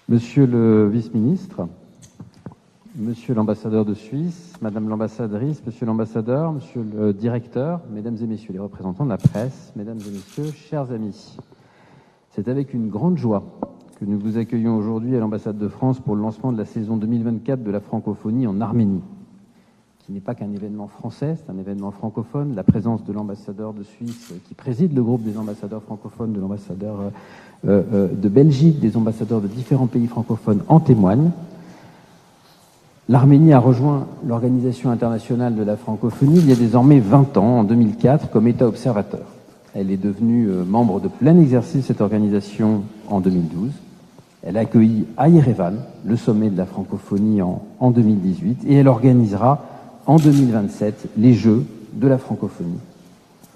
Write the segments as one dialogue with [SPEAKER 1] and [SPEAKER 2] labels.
[SPEAKER 1] Monsieur le vice-ministre, monsieur l'ambassadeur de Suisse, madame l'ambassadrice, monsieur l'ambassadeur, monsieur le directeur, mesdames et messieurs les représentants de la presse, mesdames et messieurs, chers amis, c'est avec une grande joie que nous vous accueillons aujourd'hui à l'ambassade de France pour le lancement de la saison 2024 de la francophonie en Arménie, qui n'est pas qu'un événement français, c'est un événement francophone. La présence de l'ambassadeur de Suisse qui préside le groupe des ambassadeurs francophones, de l'ambassadeur de Belgique, des ambassadeurs de différents pays francophones en témoigne. L'Arménie a rejoint l'Organisation internationale de la francophonie il y a désormais 20 ans, en 2004, comme État observateur. Elle est devenue membre de plein exercice de cette organisation en 2012. Elle a accueilli à Yerevan le sommet de la francophonie en 2018 et elle organisera en 2027 les Jeux de la francophonie.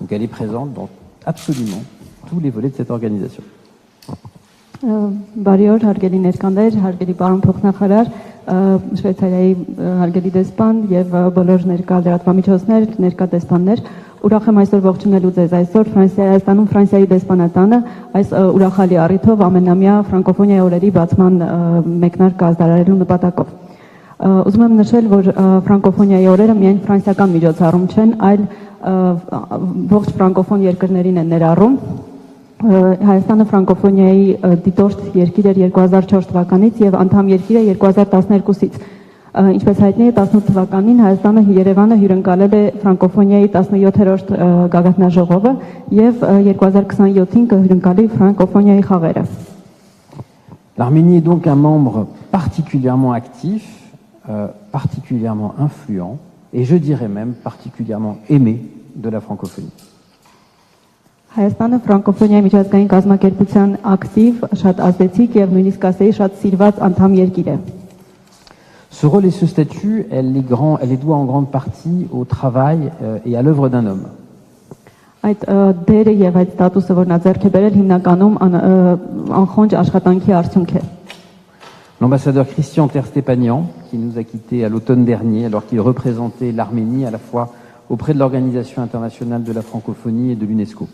[SPEAKER 1] Donc elle est présente dans absolument tous les volets de cette organisation.
[SPEAKER 2] Բարի օր, հարգելի ներկաներ, հարգելի պարոն փոխնախարար, Շվեյցարիայի հարգելի դեսպան եւ բոլոր ներկա լրատվամիջոցներ, ներկա դեսպաններ, ուրախ եմ այսօր ողջունելու ձեզ այսօր Հայաստանում Ֆրանսիայի դեսպանատանը այս ուրախալի առիթով ամենամյա ֆրանկոֆոնիայի օրերի բացման մեկնարկ կազմակերպելու նպատակով։ Ուզում եմ նշել, որ ֆրանկոֆոնիայի օրերը միայն ֆրանսիական միջոցառում չեն, այլ ողջ ֆրանկոֆոն երկրներին են ներառում։ Հայաստանը ֆրանկոֆոնիայի դիտորդ երկիր էր 2004 թվականից եւ անդամ երկիր է 2012-ից։ Ինչպես հայտնի է, 18 թվականին Հայաստանը Երևանը հյուրընկալել է ֆրանկոֆոնիայի 17-րդ գագաթնաժողովը եւ 2027-ին կհյուրընկալի ֆրանկոֆոնիայի խաղերը։
[SPEAKER 1] L'Arménie est donc un membre particulièrement actif, particulièrement influent et je dirais même particulièrement aimé de la francophonie.
[SPEAKER 2] Հայաստանը ֆրանկոֆոնիայի միջազգային կազմակերպության ակտիվ, շատ ազդեցիկ եւ նույնիսկ ասեի շատ սիրված անդամ երկիր է։
[SPEAKER 1] Ce rôle et ce statut, elle les doit en grande partie au travail et à l'œuvre d'un homme.
[SPEAKER 2] Այդ դերը եւ այդ ստատուսը, որ նա ձեռք է բերել, հիմնականում անխոնջ աշխատանքի արդյունք է։
[SPEAKER 1] L'ambassadeur Christian Terstepanian, qui nous a quittés à l'automne dernier, alors qu'il représentait l'Arménie à la fois auprès de l'Organisation internationale de la francophonie et de l'UNESCO.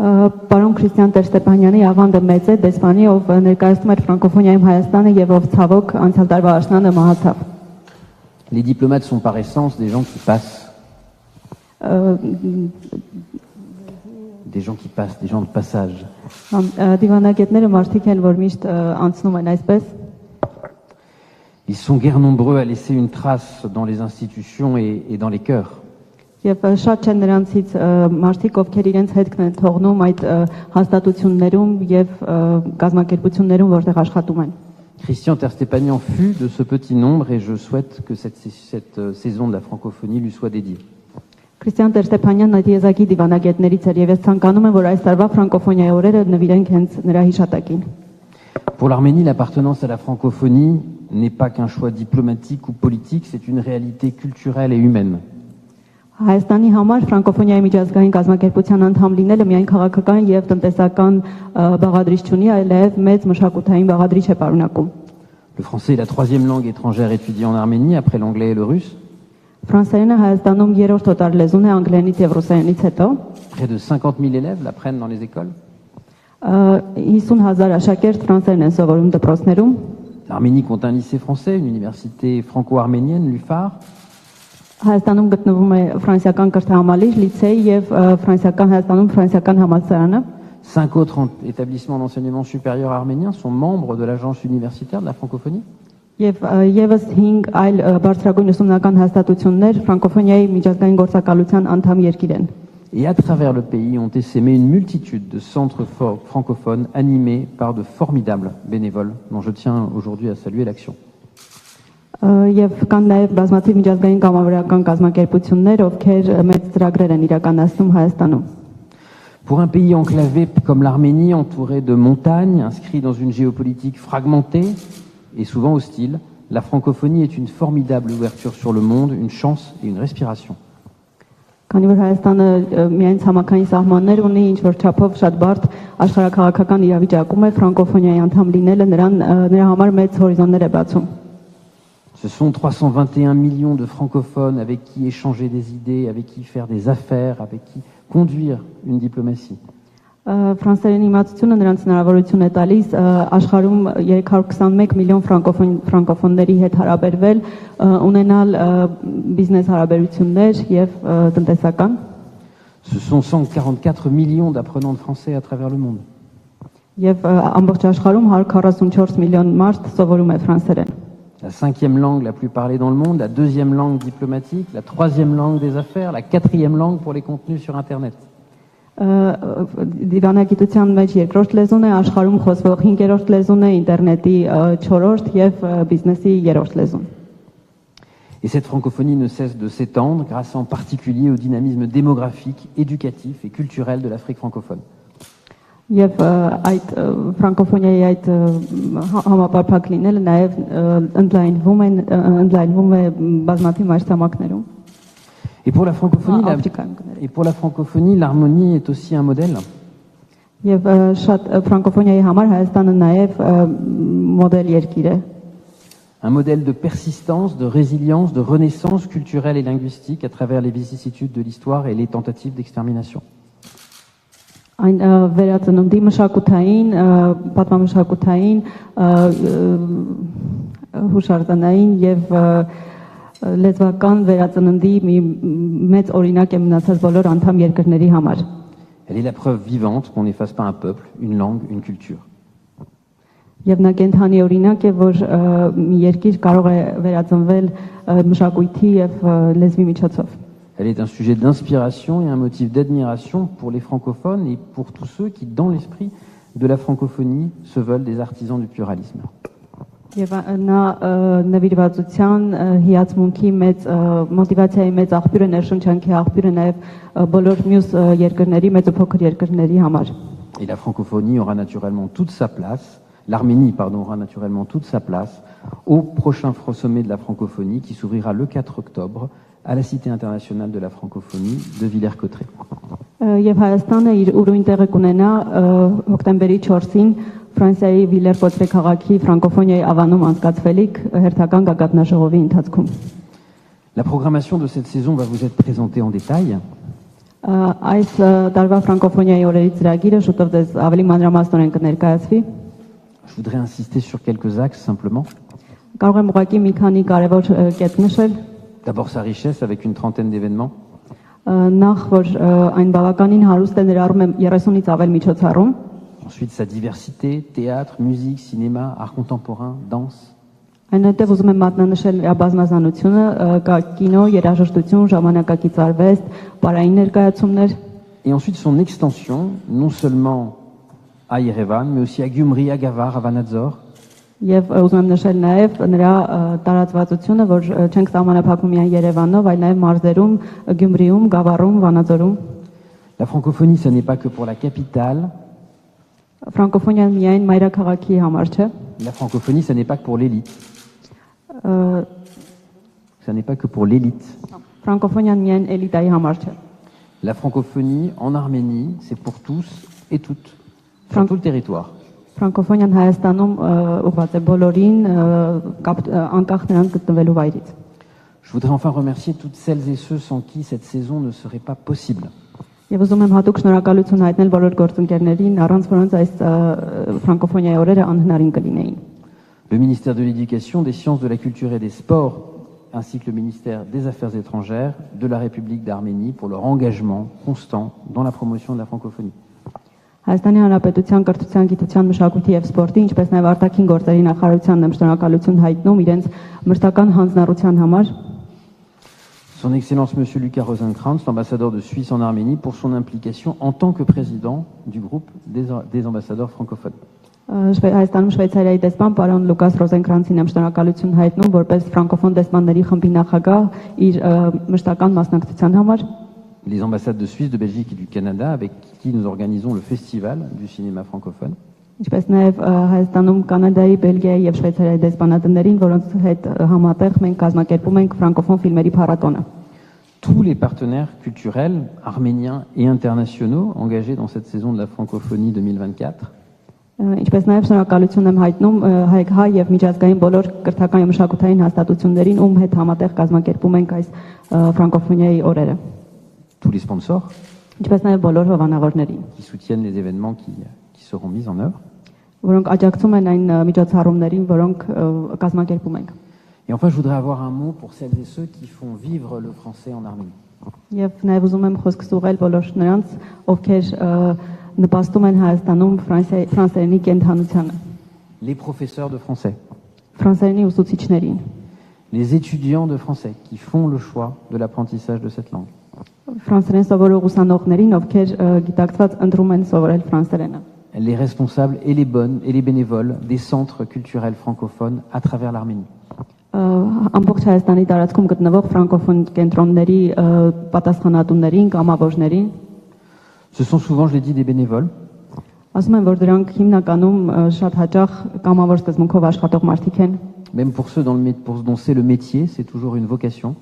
[SPEAKER 2] Պարոն Քրիստիան Տեր-Ստեփանյանի ավանդը մեծ է, դեսպանի, ով ներկայացնում էր ֆրանկոֆոնիայում Հայաստանը եւ ով ցավոք անցյալ տարվա աշնանը մահացավ։
[SPEAKER 1] Les diplomates sont par essence des gens qui passent. Des gens qui passent, des gens de passage.
[SPEAKER 2] Դիվանագետները մարդիկ են, որ միշտ անցնում են այսպես։
[SPEAKER 1] Ils sont guère nombreux à laisser une trace dans les institutions et dans les cœurs.
[SPEAKER 2] Եվ շատ չեն նրանցից մարդիկ, ովքեր իրենց հետքն են թողնում այդ հաստատություններում եւ կազմակերպություններում, որտեղ աշխատում են։
[SPEAKER 1] Christian Terstepanian fut de ce petit nombre et je souhaite que cette saison de la francophonie lui soit dédiée.
[SPEAKER 2] Քրիստիան Տեր-Ստեփանյանն այդ եզակի դիվանագետներից էր եւ ես ցանկանում եմ, որ այս տարվա ֆրանկոֆոնիայի օրերը նվիրենք հենց նրա հիշատակին։
[SPEAKER 1] Pour l'Arménie, l'appartenance à la francophonie n'est pas qu'un choix diplomatique ou politique, c'est une réalité culturelle et humaine.
[SPEAKER 2] Հայաստանի համար ֆրանկոֆոնիայի միջազգային կազմակերպության անդամ լինելը միայն քաղաքական եւ տնտեսական բաղադրիչ չունի, այլև մեծ մշակութային բաղադրիչ է պարունակում։
[SPEAKER 1] Le français est la troisième langue étrangère étudiée en Arménie après l'anglais et le russe.
[SPEAKER 2] Ֆրանսերենը Հայաստանում երրորդ օտար լեզուն է անգլերենից եւ ռուսերենից հետո։
[SPEAKER 1] Près de 50 000 élèves l'apprennent dans les écoles.
[SPEAKER 2] 50,000 աշակերտ ֆրանսերեն են սովորում դպրոցներում։
[SPEAKER 1] L'Arménie compte un lycée français, une université franco-arménienne, l'UFAR.
[SPEAKER 2] Հայաստանում գտնվում է ֆրանսիական կրթահամալիր, լիցեյ եւ Հայաստանում ֆրանսիական համալսարանը։
[SPEAKER 1] 5 autres établissements d'enseignement supérieur arméniens sont membres de l'agence universitaire de la francophonie.
[SPEAKER 2] Եվ եւս 5 այլ բարձրագույն ուսումնական հաստատություններ ֆրանկոֆոնիայի միջազգային գործակալության անդամ երկիր են։
[SPEAKER 1] Et à travers le pays ont essaimé une multitude de centres francophones animés par de formidables bénévoles dont je tiens aujourd'hui à saluer l'action.
[SPEAKER 2] Եվ կան նաև բազմաթիվ միջազգային կամավորական կազմակերպություններ, ովքեր մեծ ծրագրեր են իրականացնում Հայաստանում։
[SPEAKER 1] Pour un pays enclavé comme l'Arménie, entouré de montagnes, inscrit dans une géopolitique fragmentée et souvent hostile, la francophonie est une formidable ouverture sur le monde, une chance et une respiration.
[SPEAKER 2] Քանի որ Հայաստանը միայն ցամաքային սահմաններ ունի, ինչ որ չափով շատ բարդ աշխարհակաղակական իրավիճակում է, ֆրանկոֆոնիայի անդամ լինելը նրա համար մեծ հորիզոններ է բացում։
[SPEAKER 1] Ce sont 321 millions de francophones avec qui échanger des idées, avec qui faire des affaires, avec qui conduire une diplomatie.
[SPEAKER 2] Ֆրանսերեն իմացությունը նրանց հնարավորություն է տալիս աշխարհում 321 միլիոն ֆրանկոֆոնների հետ հարաբերվել, ունենալ բիզնես հարաբերություններ եւ տնտեսական։
[SPEAKER 1] Ce sont 144 millions d'apprenants de français à travers le monde.
[SPEAKER 2] Եվ ամբողջ աշխարհում 144 միլիոն մարդ սովորում է ֆրանսերեն։
[SPEAKER 1] La 5e langue la plus parlée dans le monde, la 2e langue diplomatique, la 3e langue des affaires, la 4e langue pour les contenus sur Internet.
[SPEAKER 2] Դիվանագիտության մեջ երկրորդ լեզուն է, աշխարհում խոսվող 5-րդ լեզուն է, ինտերնետի 4-րդ եւ բիզնեսի 3-րդ լեզուն։
[SPEAKER 1] Et cette francophonie ne cesse de s'étendre grâce en particulier au dynamisme démographique, éducatif et culturel de l'Afrique francophone.
[SPEAKER 2] Եվ այդ ֆրանկոֆոնիայի այդ համապարփակ լինելը նաեւ ընդլայնվում է բազմաթիվ մայրցամաքներում։
[SPEAKER 1] Et pour la francophonie, l'harmonie est aussi un modèle.
[SPEAKER 2] Եվ շատ ֆրանկոֆոնիայի համար Հայաստանը նաեւ մոդել երկիր է։
[SPEAKER 1] Un modèle de persistance, de résilience, de renaissance culturelle et linguistique à travers les vicissitudes de l'histoire et les tentatives d'extermination.
[SPEAKER 2] Այն վերածննդի մշակութային, պատմամշակութային, հուշարձանային եւ լեզվական վերածննդի մի մեծ օրինակ է մնացած բոլոր անդամ երկրների համար։
[SPEAKER 1] Elle est la preuve vivante qu'on n'efface pas un peuple, une langue, une culture.
[SPEAKER 2] Եվ նա կենթանի օրինակ է, որ մի երկիր կարող է վերածնվել մշակույթի եւ լեզվի միջոցով։
[SPEAKER 1] Elle est un sujet d'inspiration et un motif d'admiration pour les francophones et pour tous ceux qui, dans l'esprit de la francophonie, se veulent des artisans du pluralisme.
[SPEAKER 2] Եվ նա նվիրվածության, հիացմունքի մեծ մոտիվացիայի մեծ աղբյուր է, ներշնչանքի աղբյուր է նաև բոլոր մյուս երկրների, մեծ ու փոքր երկրների համար։
[SPEAKER 1] Et la francophonie aura naturellement toute sa place, l'Arménie, pardon, aura naturellement toute sa place au prochain sommet de la francophonie qui s'ouvrira le 4 octobre à la Cité internationale de la francophonie de Villers-Cotterêts.
[SPEAKER 2] Եվ Հայաստանը իր ուրույն տեղը կունենա հոկտեմբերի 4-ին Ֆրանսիայի Վիլեր-Կոտրե քաղաքի ֆրանկոֆոնիայի ավանում անցկացվելիք հերթական գագաթնաժողովի ընթացքում։
[SPEAKER 1] La programmation de cette saison va vous être présentée en détail.
[SPEAKER 2] Այս տարվա ֆրանկոֆոնիայի օրերի ծրագիրը շուտով դες ավելի մանրամասնորեն կներկայացվի։
[SPEAKER 1] Je voudrais insister sur quelques axes simplement.
[SPEAKER 2] Կարող եմ ուղղակի մի քանի կարևոր կետ նշել։
[SPEAKER 1] D'abord sa richesse avec une trentaine d'événements.
[SPEAKER 2] Նախ որ այն բավականին հարուստ է, ներառում է 30-ից ավել միջոցառում։
[SPEAKER 1] Ensuite sa diversité, théâtre, musique, cinéma, art contemporain, danse.
[SPEAKER 2] Այնուհետև ուզում եմ մատնանշել նրա բազմազանությունը, կա կինո, երաժշտություն, ժամանակակից արվեստ, պարային ներկայացումներ։
[SPEAKER 1] Et ensuite son extension, non seulement à Yerevan, mais aussi à Gyumri, à Gavar, à Vanadzor.
[SPEAKER 2] Եվ ուզում եմ նշել նաև նրա տարածվածությունը, որ չենք սահմանափակում միայն Երևանով, այլ նաև մարզերում, Գյումրիում, Գավառում, Վանաձորում։
[SPEAKER 1] La francophonie, ce n'est pas que pour la capitale.
[SPEAKER 2] Ֆրանկոֆոնիան միայն մայրաքաղաքի համար չէ։
[SPEAKER 1] La francophonie, ce n'est pas que pour l'élite. Ce n'est pas que pour l'élite.
[SPEAKER 2] Ֆրանկոֆոնիան միայն էլիտայի համար չէ։
[SPEAKER 1] La francophonie en Arménie, c'est pour tous et toutes, sur tout le territoire.
[SPEAKER 2] Ֆրանկոֆոնիան Հայաստանում ուղղված է բոլորին, անկախ նրանց գտնվելու վայրից։
[SPEAKER 1] Je voudrais enfin remercier toutes celles et ceux sans qui cette saison ne serait pas possible.
[SPEAKER 2] Եվ ուզում եմ հատուկ շնորհակալություն հայտնել բոլոր գործընկերներին, առանց որոնց այս ֆրանկոֆոնիայի օրերը անհնարին կլինեին։
[SPEAKER 1] Le ministère de l'Éducation, des Sciences, de la Culture et des Sports, ainsi que le ministère des Affaires étrangères de la République d'Arménie pour leur engagement constant dans la promotion de la francophonie.
[SPEAKER 2] Հայաստանի Հանրապետության կրթության, գիտության, մշակույթի եւ սպորտի, ինչպես նաև արտաքին գործերի նախարարությանն եմ շնորհակալություն հայտնում իրենց մշտական հանձնառության համար։
[SPEAKER 1] Son Excellence Monsieur Lucas Rosenkrantz, l'ambassadeur de Suisse en Arménie, pour son implication en tant que président du groupe des ambassadeurs francophones.
[SPEAKER 2] Հայաստանում Շվեյցարիայի դեսպան պարոն Լուկաս Ռոզենկրանցին եմ շնորհակալություն հայտնում որպես ֆրանկոֆոն դեսպանների խմբի նախագահ իր մշտական մասնակցության համար։
[SPEAKER 1] Les ambassades de Suisse, de Belgique et du Canada, avec qui nous organisons le festival du cinéma francophone.
[SPEAKER 2] Ինչպես նաև Հայաստանում, Կանադայի, Բելգիայի եւ Շվեյցարիայի դեսպանատներին, որոնց հետ համատեղ մենք կազմակերպում ենք ֆրանկոֆոն ֆիլմերի փառատոնը։
[SPEAKER 1] Tous les partenaires culturels arméniens et internationaux engagés dans cette saison de la francophonie 2024.
[SPEAKER 2] Ինչպես նաև շնորհակալություն եմ հայտնում հայ եւ միջազգային բոլոր կրթական եւ մշակութային հաստատություններին, ում հետ համատեղ կազմակերպում ենք այս ֆրանկոֆոնիայի օրերը։
[SPEAKER 1] Tous les sponsors.
[SPEAKER 2] ինչպես նաև բոլոր հովանավորներին,
[SPEAKER 1] qui soutiennent les événements qui seront mis en œuvre.
[SPEAKER 2] որոնք աջակցում են այն միջոցառումներին, որոնք կազմակերպում ենք։
[SPEAKER 1] Et enfin, je voudrais avoir un mot pour celles et ceux qui font vivre le français en Arménie.
[SPEAKER 2] Եվ նաև ուզում եմ խոսքս ուղղել բոլոր նրանց, ովքեր նպաստում են Հայաստանում ֆրանսերենի կենթանությանը,
[SPEAKER 1] Les professeurs de français,
[SPEAKER 2] ֆրանսերենի ուսուցիչներին,
[SPEAKER 1] les étudiants de français qui font le choix de l'apprentissage de cette langue.
[SPEAKER 2] ֆրանսերեն սովորող ուսանողներին, ովքեր գիտակցված ընտրում են սովորել ֆրանսերենը,
[SPEAKER 1] Les responsables et les bénévoles des centres culturels francophones à travers l'Arménie.
[SPEAKER 2] ամբողջ Հայաստանի տարածքում գտնվող ֆրանկոֆոն կենտրոնների պատասխանատուներին, կամավորներին,
[SPEAKER 1] Ce sont souvent, je l'ai dit, des bénévoles,
[SPEAKER 2] ասում են, որ դրանք հիմնականում շատ հաճախ կամավոր սկզբունքով աշխատող մարդիկ են,
[SPEAKER 1] même pour ceux dont c'est le métier, c'est toujours une vocation.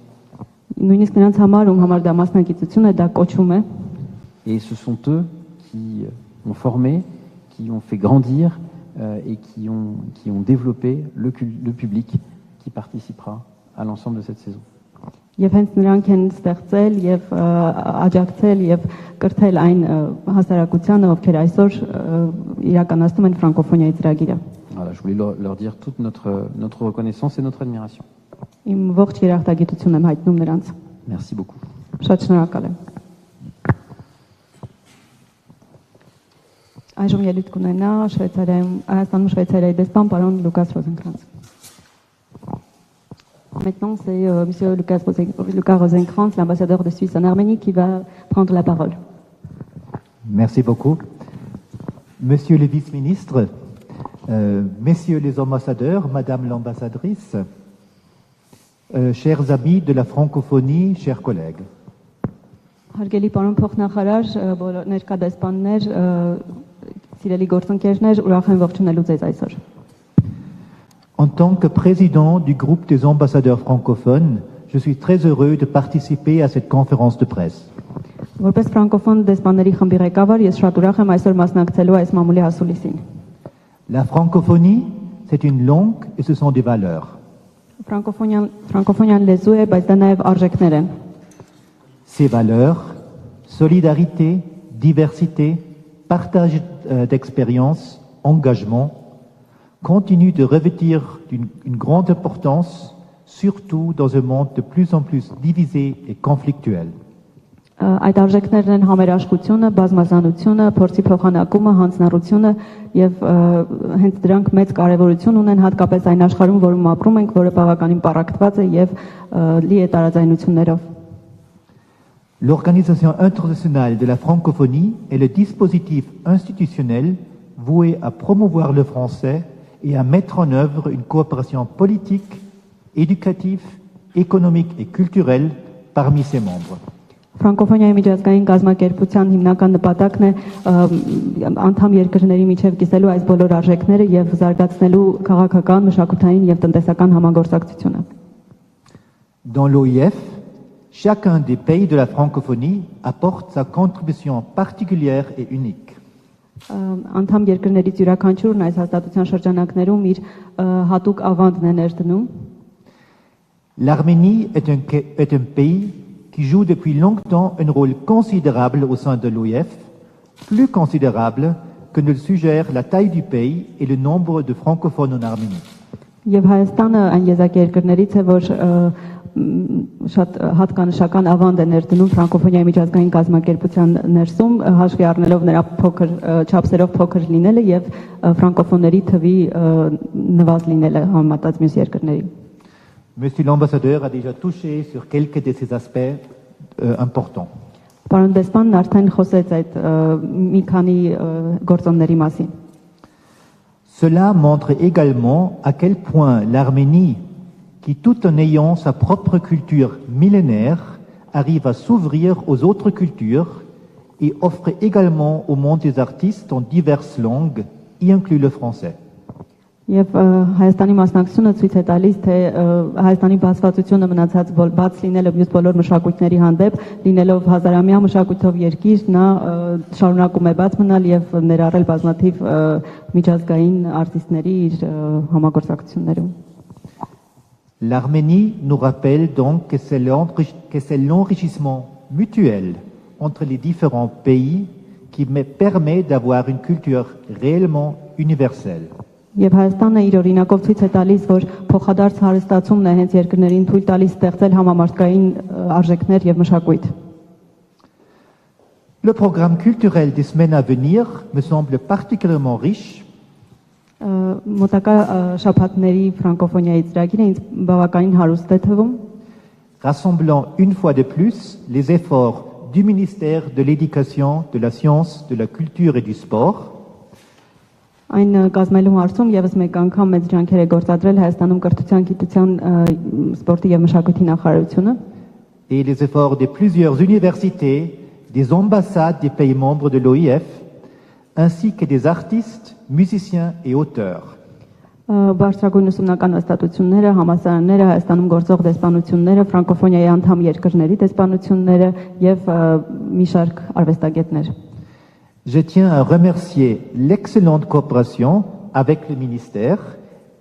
[SPEAKER 2] նույնիսկ նրանց համար, ում համար դա մասնագիտություն է, դա կոչում է,
[SPEAKER 1] Et ce sont eux qui ont formé, qui ont fait grandir et qui ont développé le public qui participera à l'ensemble de cette saison.
[SPEAKER 2] Եվ հենց նրանք են ստեղծել եւ աջակցել եւ կրթել այն հասարակությանը, ովքեր այսօր իրականացնում են ֆրանկոֆոնիայի ծրագիրը։
[SPEAKER 1] Voilà, je voulais leur dire toute notre reconnaissance et notre admiration.
[SPEAKER 2] Իմ ողջ երախտագիտությունն եմ հայտնում նրանց։
[SPEAKER 1] Merci beaucoup.
[SPEAKER 2] Շատ շնորհակալ եմ։ Այժմ ելույթ կունենա Հայաստանում Շվեյցարիայի դեսպան պարոն Լուկաս Ռոզենկրանց։ Maintenant, c'est Monsieur Lucas Rosenkrantz, l'ambassadeur de Suisse en Arménie, qui va prendre la parole.
[SPEAKER 3] Merci beaucoup. Monsieur le vice-ministre, messieurs les ambassadeurs, madame l'ambassadrice, chers amis de la francophonie, chers collègues.
[SPEAKER 2] Հարգելի պարոն փոխնախարար, բոլոր ներկա դեսպաններ, սիրելի գործընկերներ, ուրախ եմ ողջունելու ձեզ այսօր։
[SPEAKER 3] En tant que président du groupe des ambassadeurs francophones, je suis très heureux de participer à cette conférence de presse.
[SPEAKER 2] Որպես ֆրանկոֆոն դեսպանների խմբի ղեկավար, ես շատ ուրախ եմ այսօր մասնակցելու այս մամուլի հասուլիսին։
[SPEAKER 3] La francophonie, c'est une langue et ce sont des valeurs.
[SPEAKER 2] Ֆրանկոֆոնիան լեզու է, բայց դա նաև արժեքներ են։
[SPEAKER 3] Ces valeurs, solidarité, diversité, partage d'expérience, engagement, continuent de revêtir une grande importance, surtout dans un monde de plus en plus divisé et conflictuel.
[SPEAKER 2] Այդ արժեքներն են համերաշխությունը, բազմազանությունը, փորձի փոխանակումը, հանձնառությունը եւ հենց դրանք մեծ կարեւորություն ունեն հատկապես այն աշխարհում, որում ապրում ենք, որը բավականին պարակտված է եւ լի է տարաձայնություններով։
[SPEAKER 3] L'Organisation internationale de la francophonie est le dispositif institutionnel voué à promouvoir le français et à mettre en œuvre une coopération politique, éducative, économique et culturelle parmi ses membres.
[SPEAKER 2] Ֆրանկոֆոնիայի միջազգային կազմակերպության հիմնական նպատակն է անդամ երկրների միջև կիսելու այս բոլոր արժեքները եւ զարգացնելու քաղաքական, մշակութային եւ տնտեսական համագործակցությունը։
[SPEAKER 3] Dans l'OIF, chacun des pays de la francophonie apporte sa contribution particulière et unique.
[SPEAKER 2] Անդամ երկրներից յուրաքանչյուրն այս հաստատության շրջանակներում իր հատուկ ավանդն է ներդնում։
[SPEAKER 3] L'Arménie est un pays qui joue depuis longtemps un rôle considérable au sein de l'OIF, plus considérable que ne le suggère la taille du pays et le nombre de francophones en Arménie.
[SPEAKER 2] Եվ Հայաստանը այն եզակերկրներից է, որ շատ հատկանշական ավանդ է ներդնում ֆրանկոֆոնիայի միջազգային կազմակերպության ներսում, հաշվի առնելով նրա փոքր չափսերով փոքր լինելը եւ ֆրանկոֆոնների թվի նվազ լինելը համեմատած մյուս երկրների։
[SPEAKER 3] Monsieur l'ambassadeur a déjà touché sur quelques de ces aspects importants.
[SPEAKER 2] Պարոն դեսպանն արդեն խոսեց այդ մի քանի գործոնների մասին։
[SPEAKER 3] Cela montre également à quel point l'Arménie, qui tout en ayant sa propre culture millénaire, arrive à s'ouvrir aux autres cultures et offre également au monde des artistes en diverses langues, y inclus le français.
[SPEAKER 2] Եվ Հայաստանի մասնակցությունը ցույց է տալիս, թե Հայաստանի բացվածությունը մնացած բաց լինելը մյուս բոլոր մշակույթների հանդեպ, լինելով հազարամյա մշակույթով երկիր, նա շարունակում է բաց մնալ եւ ներառել բազմաթիվ միջազգային արտիստների իր համագործակցություններում։
[SPEAKER 3] L'Arménie nous rappelle donc que c'est l'enrichissement mutuel entre les différents pays qui me permet d'avoir une culture réellement universelle.
[SPEAKER 2] Եվ Հայաստանը իր օրինակով ցույց է տալիս, որ փոխադարձ հարստացումն է հենց երկրներին թույլ տալիս ստեղծել համամարտկային արժեքներ եւ մշակույթ։
[SPEAKER 3] Le programme culturel des semaines à venir me semble particulièrement riche.
[SPEAKER 2] Մոտակա շաբաթների ֆրանկոֆոնիայի ծրագիրը ինձ բավականին հարուստ է թվում,
[SPEAKER 3] rassemblant une fois de plus les efforts du ministère de l'Éducation, de la Science, de la Culture et du Sport,
[SPEAKER 2] այն կազմելու հարցում եւս մեկ անգամ մեծ ջանքեր է գործադրել Հայաստանում կրթության, գիտության, սպորտի եւ մշակույթի նախարարությունը
[SPEAKER 3] et les efforts de plusieurs universités, des ambassades des pays membres de l'OIF, ainsi que des artistes, musiciens et auteurs.
[SPEAKER 2] Բարձրագույն ուսումնական հաստատությունները, համալսարանները, Հայաստանում գործող դեսպանությունները, ֆրանկոֆոնիայի անդամ երկրների դեսպանությունները եւ մի շարք արվեստագետներ։
[SPEAKER 3] Je tiens à remercier l'excellente coopération avec le ministère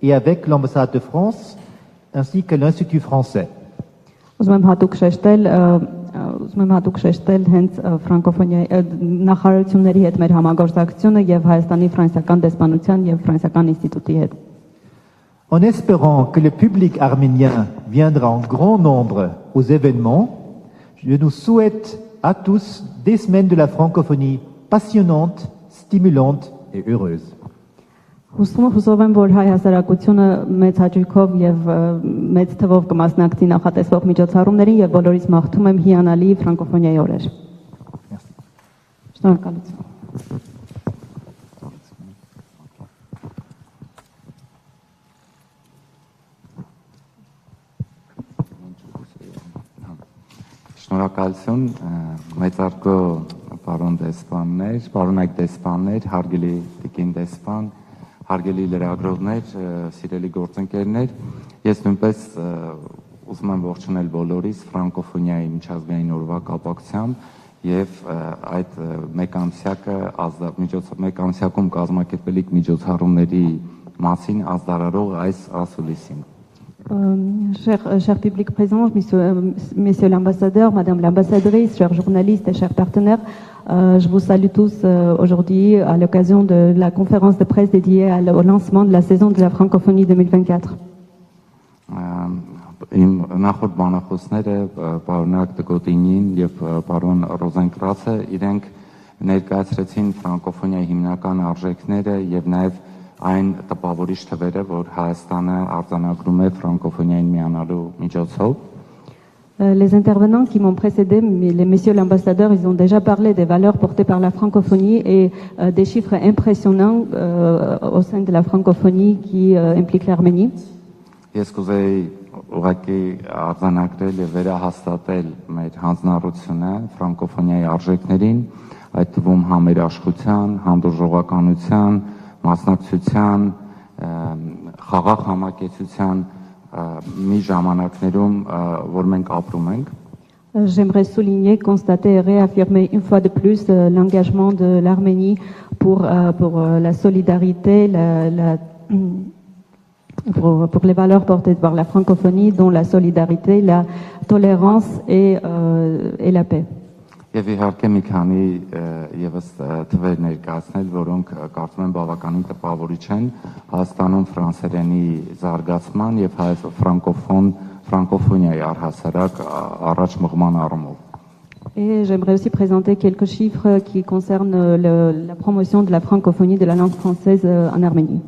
[SPEAKER 3] et avec l'ambassade de France, ainsi que l'Institut français.
[SPEAKER 2] Ուզում եմ հատուկ շեշտել հենց ֆրանկոֆոնիայի նախարարությունների հետ մեր համագործակցությունը եւ Հայաստանի ֆրանսիական դեսպանության եւ ֆրանսիական ինստիտուտի հետ։
[SPEAKER 3] En espérant que le public arménien viendra en grand nombre aux événements, je nous souhaite à tous des semaines de la francophonie passionnantes, stimulantes et heureuses.
[SPEAKER 2] Հուսով եմ, որ հայ հասարակությունը մեծ հաճույքով եւ մեծ թվով կմասնակցի նախատեսվող միջոցառումներին եւ բոլորից մաղթում եմ հիանալի ֆրանկոֆոնիայի օրեր։ Շնորհակալություն։
[SPEAKER 4] Շնորհակալություն մեծարգո պարոն դեսպաններ, պարոնայք դեսպաններ, հարգելի տիկին դեսպան, հարգելի լրագրողներ, սիրելի գործընկերներ, ես նույնպես ուզում եմ ողջունել բոլորիս ֆրանկոֆոնիայի միջազգային օրվա կապակցությամբ եւ այդ մեկամսյակում կազմակերպելիք միջոցառումների մասին ազդարարող այս ասուլիսին։
[SPEAKER 2] Cher public présent, messieurs l'ambassadeur, madame l'ambassadrice, chers journalistes et chers partenaires, je vous salue tous aujourd'hui à l'occasion de la conférence de presse dédiée au lancement de la saison de la francophonie 2024.
[SPEAKER 4] Իմ նախորդ բանախոսները, պարոնակ Տկոտինին եւ պարոն Ռոզենկրացը իրենք ներկայացրեցին ֆրանկոֆոնիայի հիմնական արժեքները եւ նաեւ այն տպավորիչ թվերը, որ Հայաստանը արձանագրում է ֆրանկոֆոնիային միանալու միջոցով։
[SPEAKER 2] Les intervenants qui m'ont précédé, les messieurs l'ambassadeur, ils ont déjà parlé des valeurs portées par la francophonie et des chiffres impressionnants au sein de la francophonie qui implique l'Arménie.
[SPEAKER 4] Ես կուզեի ուղղակի արձանագրել եւ վերահաստատել մեր հանձնառությունը ֆրանկոֆոնիայի արժեքներին, այդ թվում համերաշխության, հանդուրժողականության, մասնակցության, խաղաղ համակեցության մի ժամանակներում, որ մենք ապրում ենք։
[SPEAKER 2] J'aimerais souligner, constater et réaffirmer une fois de plus l'engagement de l'Arménie pour la solidarité, pour les valeurs portées par la francophonie, dont la solidarité, la tolérance et la paix.
[SPEAKER 4] Եվ իհարկե մի քանի եւս թվեր ներկայացնել, որոնք կարծում եմ բավականին տպավորիչ են Հայաստանում ֆրանսերենի զարգացման եւ ֆրանկոֆոնիայի առհասարակ առաջ մղման առումով։
[SPEAKER 2] Et j'aimerais aussi présenter quelques chiffres qui concernent la promotion de la francophonie de la langue française en Arménie.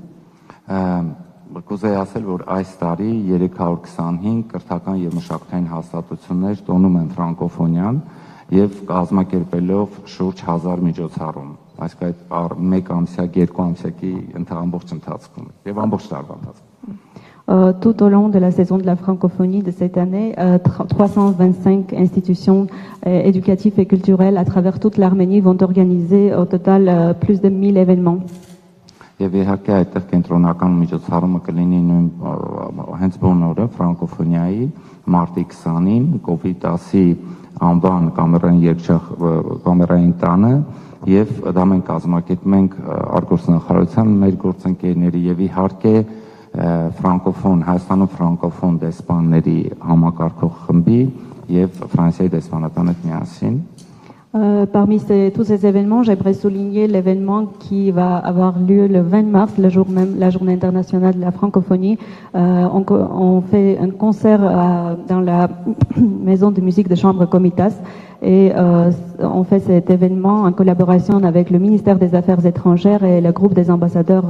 [SPEAKER 4] Կուզեի ասել, որ այս տարի 325 կրթական եւ մշակութային հաստատություններ տոնում են ֆրանկոֆոնիան եւ կազմակերպելով շուրջ 1000 միջոցառում, այսինքն այդ մեկ ամսյակ, երկու ամսյակի ամբողջ ընթացքում եւ ամբողջ տարվա ընթացքում։
[SPEAKER 2] Tout au long de la saison de la francophonie de cette année, 325 institutions éducatives et culturelles à travers toute l'Arménie vont organiser au total plus de 1000 événements.
[SPEAKER 4] Եվ իհարկե այդտեղ կենտրոնական միջոցառումը կլինի նույն հենց բոնորը ֆրանկոֆոնիայի մարտի 20-ին COVID-10-ի անվան կամերային տանը եւ դա մենք կազմակերպում ենք արտգործնախարարության մեր գործընկերների եւ իհարկե ֆրանկոֆոն Հայաստանում ֆրանկոֆոն դեսպանների համակարգող խմբի եւ Ֆրանսիայի դեսպանատան հետ միասին։
[SPEAKER 2] Parmi tous ces événements, j'aimerais souligner l'événement qui va avoir lieu le 20 mars, le jour même, la journée internationale de la francophonie. On fait un concert dans la maison de musique de chambre Comitas et on fait cet événement en collaboration avec le ministère des Affaires étrangères et le groupe des ambassadeurs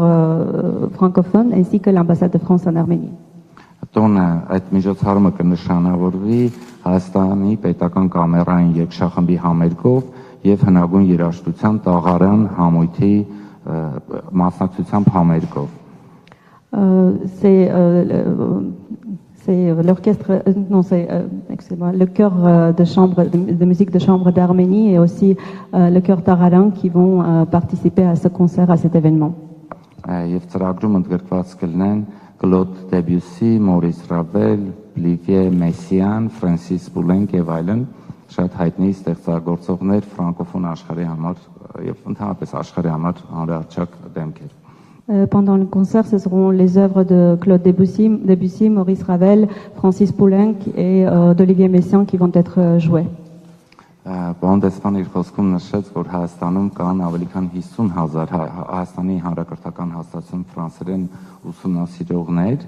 [SPEAKER 2] francophones ainsi que l'ambassade de France en Arménie.
[SPEAKER 4] Տոնը այդ միջոցառումը կնշանավորվի Հայաստանի պետական կամերային երգչախմբի համերգով եւ հնագույն երաժշտության տաղարան համույթի մասնակցությամբ համերգով։
[SPEAKER 2] C'est l'orchestre, non, c'est, excusez-moi, le chœur de musique de chambre d'Arménie et aussi le chœur Tararan qui vont participer à ce concert, à cet événement.
[SPEAKER 4] Եվ ծրագրում ընդգրկված կլինեն Claude Debussy, Maurice Ravel, Olivier Messiaen, Francis Poulenc եւ այլն շատ հայտնի ստեղծագործողներ ֆրանկոֆոն աշխարհի համար եւ ընդհանրապես աշխարհի համար հանրահռչակ դեմքեր։
[SPEAKER 2] Pendant le concert, ce seront les œuvres de Claude Debussy, Maurice Ravel, Francis Poulenc et d'Olivier Messiaen qui vont être joués.
[SPEAKER 4] Բոնդեսպան իր խոսքում նշեց, որ Հայաստանում կան ավելի քան 50,000 Հայաստանի հանրակրթական հաստատություն ֆրանսերեն ուսումնասիրողներ։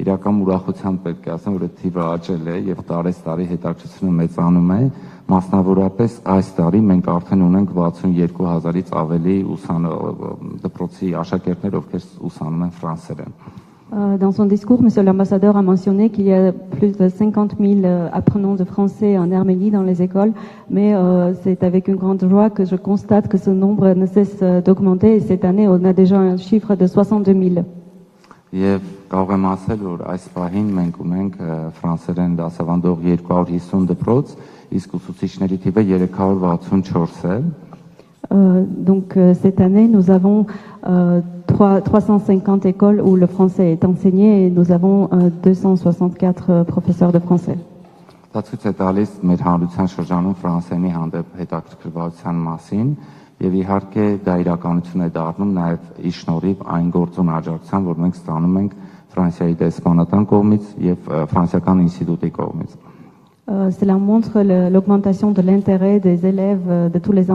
[SPEAKER 4] Իրական ուրախությամբ պետք է ասեմ, որ այդ թիվը աճել է եւ տարեստարի հետաքրքրությունը մեծանում է։ Մասնավորապես այս տարի մենք արդեն ունենք 62,000-ից ավելի դպրոցի աշակերտներ, ովքեր ուսանում են ֆրանսերեն։
[SPEAKER 2] Dans son discours, Monsieur l'ambassadeur a mentionné qu'il y a plus de 50 000 apprenants de français en Arménie dans les écoles, mais c'est avec une grande joie que je constate que ce nombre ne cesse d'augmenter et cette année on a déjà un chiffre de 62 000.
[SPEAKER 4] Եվ կարող եմ ասել, որ այս պահին մենք ունենք ֆրանսերեն դասավանդող 250 դպրոց, իսկ ուսուցիչների թիվը 364 է։
[SPEAKER 2] Donc cette année, nous avons 350 écoles où le français est enseigné et nous avons 264 professeurs de français.
[SPEAKER 4] Դա ցույց է տալիս մեր հանրության շրջանում ֆրանսերենի հանդեպ հետաքրքրվածության մասին եւ իհարկե դա իրականություն է դառնում նաեւ իր շնորհիվ այն գործուն աջակցության, որ մենք ստանում ենք Ֆրանսիայի դեսպանատան կողմից եւ ֆրանսիական ինստիտուտի կողմից։
[SPEAKER 2] Cela montre l'augmentation de l'intérêt des élèves, de tous les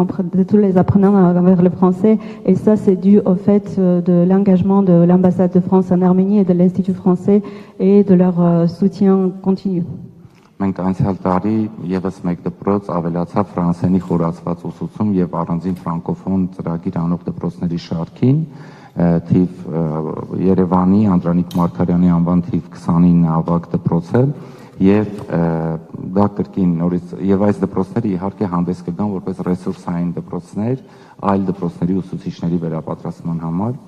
[SPEAKER 2] apprenants envers le français, et ça c'est dû au fait de l'engagement de l'ambassade de France en Arménie et de l'Institut français et de leur soutien continu.
[SPEAKER 4] Մենք անցյալ տարի եւս մեկ դպրոց ավելացավ ֆրանսերենի խորացված ուսուցում եւ առանձին ֆրանկոֆոն ծրագիր անող դպրոցների շարքին, թիվ Երևանի Անդրանիկ Մարգարյանի անվան թիվ 29 ավագ դպրոց է եւ դա կրկին նորից եւ այս դպրոցները իհարկե հանդես կգան որպես ռեսուրսային դպրոցներ այլ դպրոցների ուսուցիչների վերապատրաստման համար։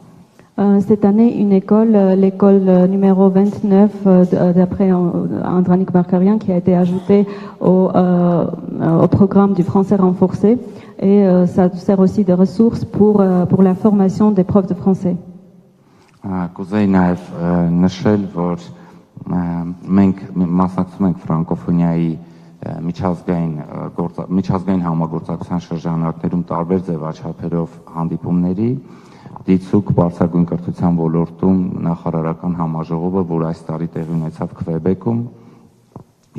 [SPEAKER 2] Cette année, une école, l'école numéro 29 d'après Andranik Markarian qui a été ajoutée au programme du français renforcé et ça sert aussi de ressources pour la formation des profs de français.
[SPEAKER 4] Կուզեի նաև նշել, որ մենք մասնակցում ենք ֆրանկոֆոնիայի միջազգային համագործակցության շրջանակներում տարբեր ձևաչափերով հանդիպումների դիցուկ բարձրագույն կրթության ոլորտում նախարարական համաժողովը, որ այս տարի տեղի ունեցավ Քվեբեկում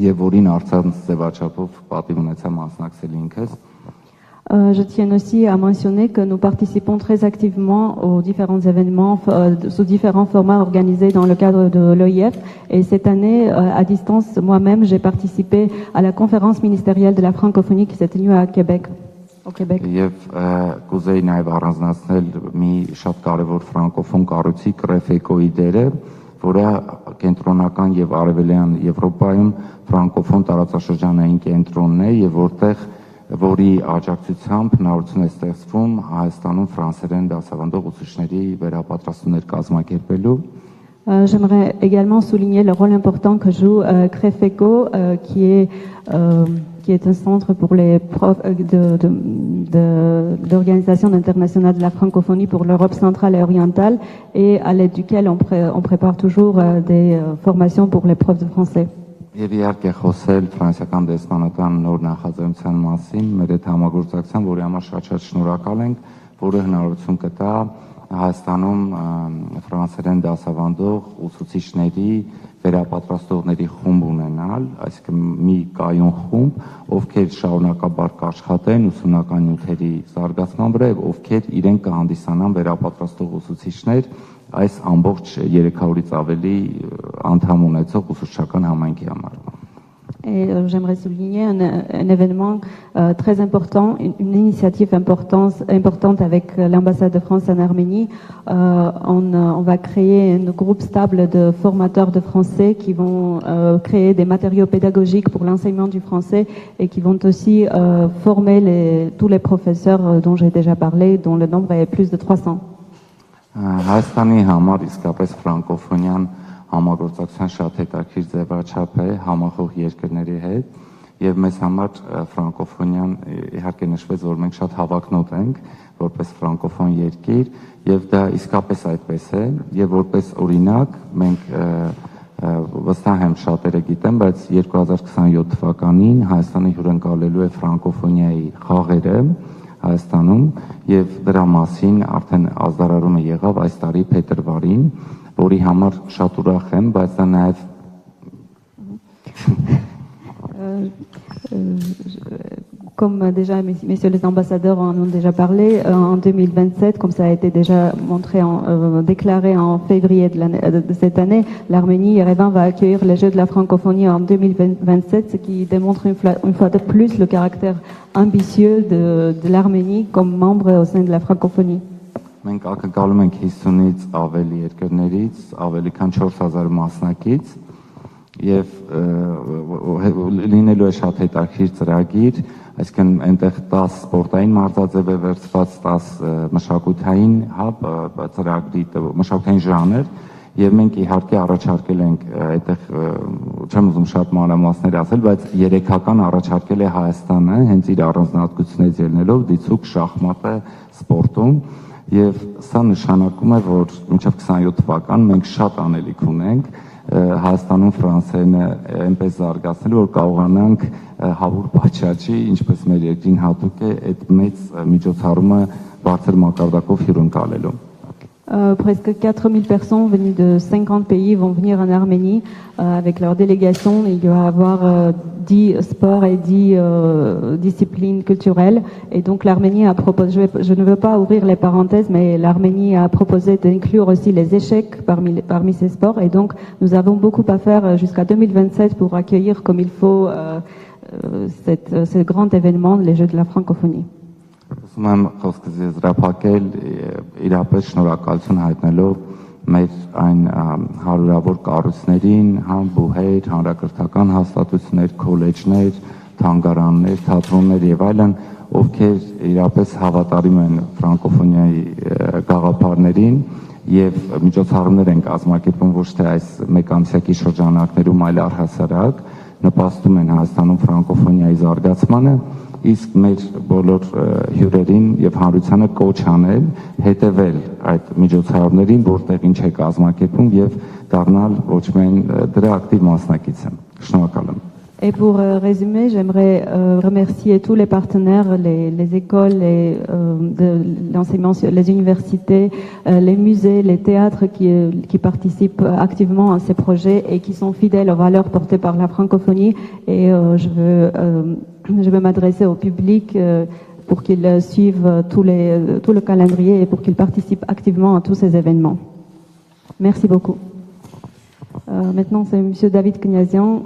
[SPEAKER 4] եւ որին առցանց ձևաչափով պատիվ ունեցա մասնակցել ինքս։
[SPEAKER 2] Je tiens aussi à mentionner que nous participons très activement aux différents événements sous différents formats organisés dans le cadre de l'OIF. Et cette année, à distance, moi-même, j'ai participé à la conférence ministérielle de la francophonie qui s'est tenue à Québec. Au Québec.
[SPEAKER 4] Եվ կուզեի նաև առանձնացնել մի շատ կարևոր ֆրանկոֆոն կառույցի Կրեֆեկոյի դերը, որը կենտրոնական եւ արևելյան Եվրոպայում ֆրանկոֆոն տարածաշրջանային կենտրոնն է եւ որի աջակցությամբ հնարավորություն է ստեղծվում Հայաստանում ֆրանսերեն դասավանդող ուսուցիչների վերապատրաստումներ կազմակերպելու։
[SPEAKER 2] J'aimerais également souligner le rôle important que joue Crefeco, qui est un centre pour les profs d'Organisation internationale de la francophonie pour l'Europe centrale et orientale, et à l'aide duquel on prépare toujours des formations pour les profs de français.
[SPEAKER 4] Եվ իհարկե խոսել ֆրանսիական դեսպանատան նոր նախաձեռնության մասին, մեր այդ համագործակցության, որի համար շատ շնորհակալ ենք, որը հնարավորություն կտա Հայաստանում ֆրանսերեն դասավանդող ուսուցիչների վերապատրաստողների խումբ ունենալ, այսինքն մի կայուն խումբ, ովքեր շարունակաբար կաշխատեն ուսումնական նյութերի զարգացման վրա եւ ովքեր իրենք կհանդիսանան վերապատրաստող ուսուցիչներ այս ամբողջ 300-ից ավելի անդամ ունեցող ուսուցչական համայնքի համար։
[SPEAKER 2] Et j'aimerais souligner un événement très important, une initiative importante avec l'ambassade de France en Arménie. On va créer un groupe stable de formateurs de français qui vont créer des matériaux pédagogiques pour l'enseignement du français et qui vont aussi former tous les professeurs dont j'ai déjà parlé, dont le nombre est plus de 300.
[SPEAKER 4] Հայաստանի համար իսկապես ֆրանկոֆոնյան համագործակցության շատ հետաքրքիր ձևաչափ է համախոհ երկրների հետ եւ մեզ համար ֆրանկոֆոնյան իհարկե նշվեց որ մենք շատ հավակնոտ ենք որպես ֆրանկոֆոն երկիր եւ դա իսկապես այդպես է եւ որպես օրինակ մենք վստահ եմ շատերը գիտեն բայց 2027 թվականին Հայաստանը հյուրընկալելու է ֆրանկոֆոնիայի խաղերը Հայաստանում եւ դրա մասին արդեն ազդարարումը եղավ այս տարի փետրվարին որի համար շատ ուրախ եմ, բայց դա նաև
[SPEAKER 2] Comme déjà messieurs les ambassadeurs en ont déjà parlé, en 2027, comme ça a été déjà déclaré en février de cette année, l'Arménie, Yerevan va accueillir les Jeux de la francophonie en 2027, ce qui démontre une fois de plus le caractère ambitieux de l'Arménie comme membre au sein de la francophonie.
[SPEAKER 4] Մենք ակնկալում ենք 50-ից ավելի երկրներից, ավելի քան 4000 մասնակից եւ լինելու է շատ հետաքրքիր ծրագիր, այսինքն այնտեղ 10 սպորտային մարզաձև է վերցված, 10 մշակութային հաբ, ծրագրի մշակութային ժանր եւ մենք իհարկե առաջարկել ենք այդտեղ չեմ ուզում շատ մանրամասներ ասել, բայց երեքական առաջարկել է Հայաստանը հենց իր առանձնահատկություններից ելնելով դիցուք շախմատը սպորտում Եվ սա նշանակում է, որ մինչև 27 թվական մենք շատ անելիք ունենք Հայաստանում ֆրանսերենը այնպես զարգացնել, որ կարողանանք հավուր պատշաճի, ինչպես մեր երկրին հատուկ է, այդ մեծ միջոցառումը բարձր մակարդակով հյուրընկալելու։
[SPEAKER 2] Presque 4000 personnes venues de 50 pays vont venir en Arménie avec leur délégation. Il va y avoir 10 sports et 10 disciplines culturelles. Et donc l'Arménie a proposé, je ne veux pas ouvrir les parenthèses, mais l'Arménie a proposé d'inclure aussi les échecs parmi ces sports. Et donc nous avons beaucoup à faire jusqu'à 2027 pour accueillir comme il faut ce grand événement, les Jeux de la francophonie.
[SPEAKER 4] Ուզում եմ խոսքս եզրափակել իրապես շնորհակալություն հայտնելով մեր այն հարյուրավոր կառույցներին, բուհեր, հանրակրթական հաստատություններ, քոլեջներ, թանգարաններ, թատրոններ եւ այլն, ովքեր իրապես հավատարիմ են ֆրանկոֆոնիայի գաղափարներին եւ միջոցառումներ են կազմակերպում ոչ թե այս մեկամսյակի շրջանակներում, այլ առհասարակ նպաստում են Հայաստանում ֆրանկոֆոնիայի զարգացմանը իսկ մեր բոլոր հյուրերին եւ հանրությանը կոչ անել հետեւել այդ միջոցառումներին, որտեղ ինչ է կազմակերպում եւ դառնալ ոչ միայն դրա ակտիվ մասնակիցը։ Շնորհակալ եմ։
[SPEAKER 2] Et pour résumer, j'aimerais remercier tous les partenaires, les écoles, de l'enseignement, les universités, les musées, les théâtres qui participent activement à ces projets et qui sont fidèles aux valeurs portées par la francophonie. Et je veux m'adresser au public pour qu'ils suivent tout le calendrier et pour qu'ils participent activement à tous ces événements. Merci beaucoup. Maintenant, c'est Monsieur David Kniazian.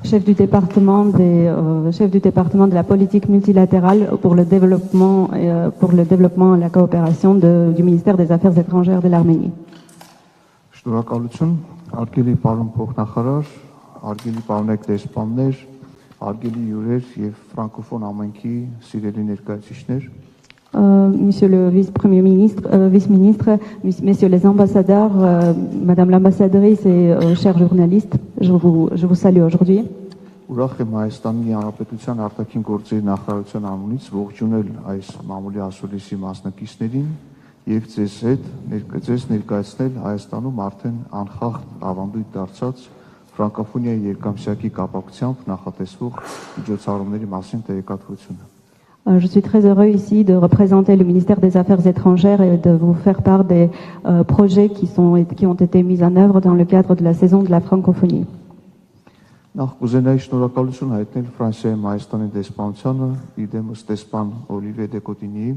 [SPEAKER 2] Chef du département de la politique multilatérale pour le développement et la coopération du ministère des Affaires étrangères de l'Arménie.
[SPEAKER 5] Շնորհակալություն, արգելի պարոն փոխնախարար, արգելի պարոնեք դեսպաններ, արգելի հյուրեր եւ ֆրանկոֆոն ամենքի սիրելի ներկայացուցիչներ.
[SPEAKER 2] Monsieur le vice-premier ministre, vice-ministre, messieurs les ambassadeurs, madame l'ambassadrice et chers journalistes, je vous salue aujourd'hui.
[SPEAKER 5] Ուրախ եմ Հայաստանի Հանրապետության արտաքին գործերի նախարարության անունից ողջունել այս մամուլի ասուլիսի մասնակիցներին եւ ձեզ ներկայացնել Հայաստանում արդեն անխախտ ավանդույթ դարձած ֆրանկոֆոնիայի երկամսյակի կապակցությամբ նախատեսվող միջոցառումների մասին տեղեկատվությունը.
[SPEAKER 2] Je suis très heureux ici de représenter le ministère des Affaires étrangères et de vous faire part des projets qui ont été mis en œuvre dans le cadre de la saison de la francophonie.
[SPEAKER 5] Նախ կուզենայի շնորհակալություն հայտնել Ֆրանսիայի Հայաստանի դեսպանությանը, իդեմս դեսպան Օլիվիե Դեկոտինիի,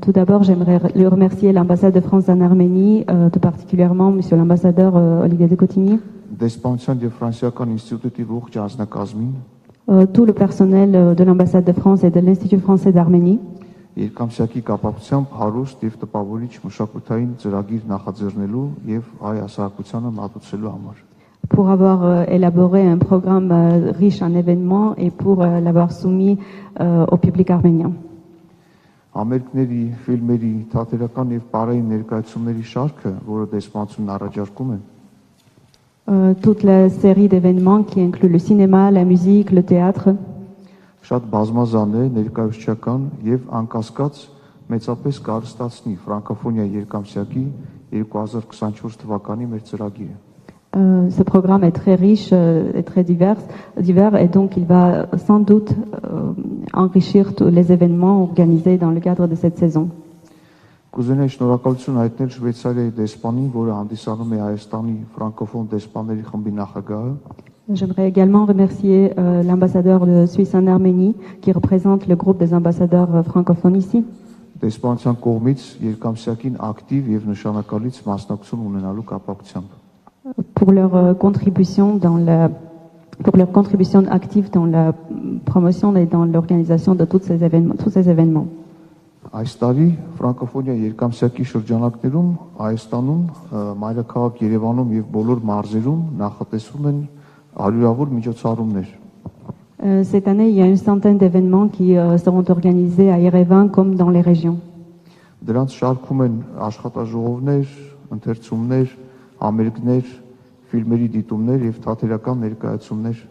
[SPEAKER 2] Tout d'abord, j'aimerais lui remercier l'ambassade de France en Arménie, tout particulièrement Monsieur l'ambassadeur Olivier de Cotigny,
[SPEAKER 5] դեսպանության եւ Ֆրանսիական ինստիտուտի ողջ անձնակազմին,
[SPEAKER 2] tout le personnel de l'ambassade de France et de l'Institut français d'Arménie,
[SPEAKER 5] երկամսյակի կապակցությամբ հարուստ եւ տպավորիչ մշակութային ծրագիր նախաձեռնելու եւ հայ հասարակությանը մատուցելու համար։
[SPEAKER 2] pour avoir élaboré un programme riche en événements et pour l'avoir soumis au public arménien.
[SPEAKER 5] Համերգների, ֆիլմերի, թատերական եւ պարային ներկայացումների շարքը, որը դեսպանությունն առաջարկում է,
[SPEAKER 2] Toute la série d'événements qui inclut le cinéma, la musique, le théâtre,
[SPEAKER 5] շատ բազմազան է, ներկայացչական եւ անկասկած մեծապես կարստացնի ֆրանկոֆոնիա երկամսյակի 2024 թվականի մեր ծրագիրը։
[SPEAKER 2] Ce programme est très riche et très divers et donc il va sans doute enrichir tous les événements organisés dans le cadre de cette saison.
[SPEAKER 5] Կուզենայի շնորհակալություն հայտնել Շվեյցարիայի դեսպանին, որը հանդիսանում է Հայաստանի ֆրանկոֆոն դեսպանների խմբի նախագահը,
[SPEAKER 2] J'aimerais également remercier l'ambassadeur de Suisse en Arménie qui représente le groupe des ambassadeurs francophones ici.
[SPEAKER 5] դեսպանության կողմից երկամսյակին ակտիվ եւ նշանակալից մասնակցություն ունենալու կապակցությամբ։
[SPEAKER 2] Pour leur contribution active dans la promotion et dans l'organisation de tous ces événements.
[SPEAKER 5] Այս տարի ֆրանկոֆոնիա երկամսյակի շրջանակներում Հայաստանում, մայրաքաղաք Երևանում եւ բոլոր մարզերում նախատեսվում են հարյուրավոր միջոցառումներ։
[SPEAKER 2] Cette année, il y a une centaine d'événements qui seront organisés à Yerevan comme dans les régions.
[SPEAKER 5] Դրանց շարքում են աշխատաժողովներ, ընթերցումներ, համերգներ, ֆիլմերի դիտումներ եւ թատերական ներկայացումներ։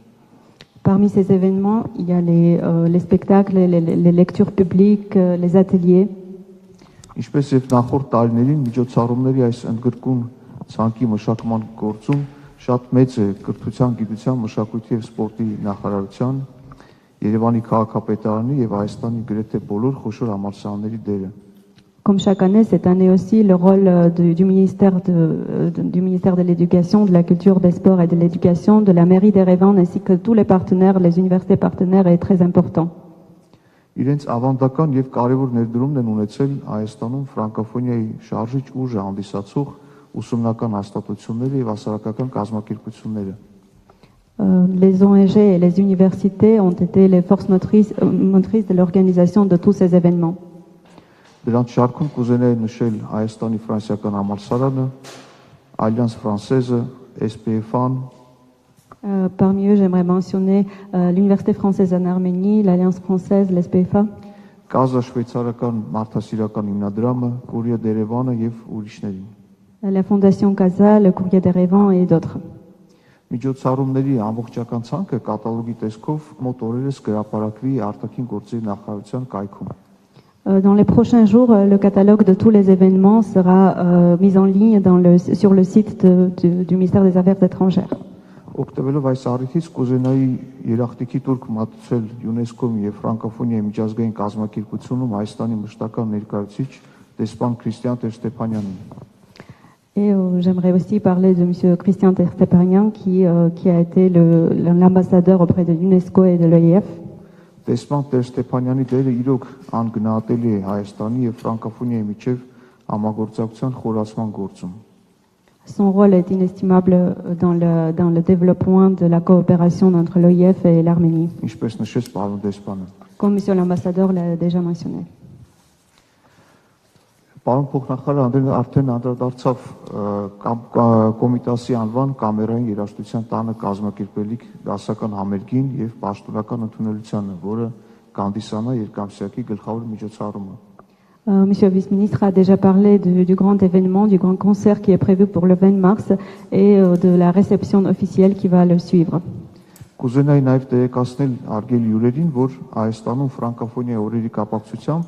[SPEAKER 2] Parmi ces événements, il y a les spectacles, les lectures publiques, les ateliers.
[SPEAKER 5] Ինչպես եւ նախորդ տարիներին միջոցառումների այս ընդգրկուն ցանկի մշակման գործում շատ մեծ է կրթության, գիտության, մշակույթի եւ սպորտի նախարարության, Երևանի քաղաքապետարանի եւ Հայաստանի գրեթե բոլոր խոշոր համալսարանների դերը։
[SPEAKER 2] Comme chaque année, cette année aussi, le rôle du ministère de l'Éducation, de la Culture, des Sports et de l'Éducation, de la mairie d'Erevan ainsi que tous les partenaires, les universités partenaires est très important.
[SPEAKER 5] Իրենց ավանդական եւ կարեւոր ներդրումն են ունեցել Հայաստանում ֆրանկոֆոնիայի շարժիչ ուժը հանդիսացող ուսումնական հաստատությունները եւ հասարակական կազմակերպությունները։
[SPEAKER 2] Les ONG et les universités ont été les forces motrices de l'organisation de tous ces événements.
[SPEAKER 5] Դրանց շարքում կուզենայի նշել Հայաստանի ֆրանսիական համալսարանը, Alliance Française, SPF-ան,
[SPEAKER 2] Parmi eux, j'aimerais mentionner l'Université française en Arménie, l'Alliance française, l'SPFA,
[SPEAKER 5] Կազա շվեյցարական մարդասիրական հիմնադրամը, Courrier d'Erevan եւ ուրիշներին։
[SPEAKER 2] la Fondation Casa, le Courrier d'Erevan et d'autres.
[SPEAKER 5] Միջոցառումների ամբողջական ցանկը կատալոգի տեսքով մոտ օրերս կհրապարակվի արտաքին գործերի նախարարության կայքում։
[SPEAKER 2] Dans les prochains jours, le catalogue de tous les événements sera mis en ligne sur le site du ministère des Affaires étrangères.
[SPEAKER 5] Օգտվելով այս առիթից կուզենայի երախտիկի տուրք մատուցել ՅՈՒՆԵՍԿՕ-ի եւ ֆրանկոֆոնիայի միջազգային կազմակերպությունում Հայաստանի մշտական ներկայացուցիչ դեսպան Քրիստիան Տեր-Ստեփանյանին։
[SPEAKER 2] Et j'aimerais aussi parler de M. Christian Terstepanian qui a été l'ambassadeur auprès de l'UNESCO et de l'OIF.
[SPEAKER 5] Դեսպան Տեր-Ստեփանյանի դերը իրոք անգնահատելի է Հայաստանի եւ ֆրանկոֆոնիայի միջև համագործակցության խորացման գործում։
[SPEAKER 2] Son rôle est inestimable dans le développement de la coopération entre l'OIF et l'Arménie,
[SPEAKER 5] Ինչպես նշեց պարոն դեսպանը։
[SPEAKER 2] comme M. l'ambassadeur l'a déjà mentionné.
[SPEAKER 5] Պարոն փոխնախարար արդեն անդրադարձավ կոմիտասի անվան կամերային երաժշտության տանը կազմակերպելիք դասական համերգին եւ պաշտոնական ընդունելությանը, որը կհանդիսանա երկամսյակի գլխավոր միջոցառումը։
[SPEAKER 2] Monsieur le vice-ministre a déjà parlé du grand événement, du grand concert qui est prévu pour le 20 mars et de la réception officielle qui va le suivre.
[SPEAKER 5] Կուզենայի նաեւ տեղեկացնել արգելի յուրերին, որ Հայաստանում ֆրանկոֆոնիայի օրերի կապակցությամբ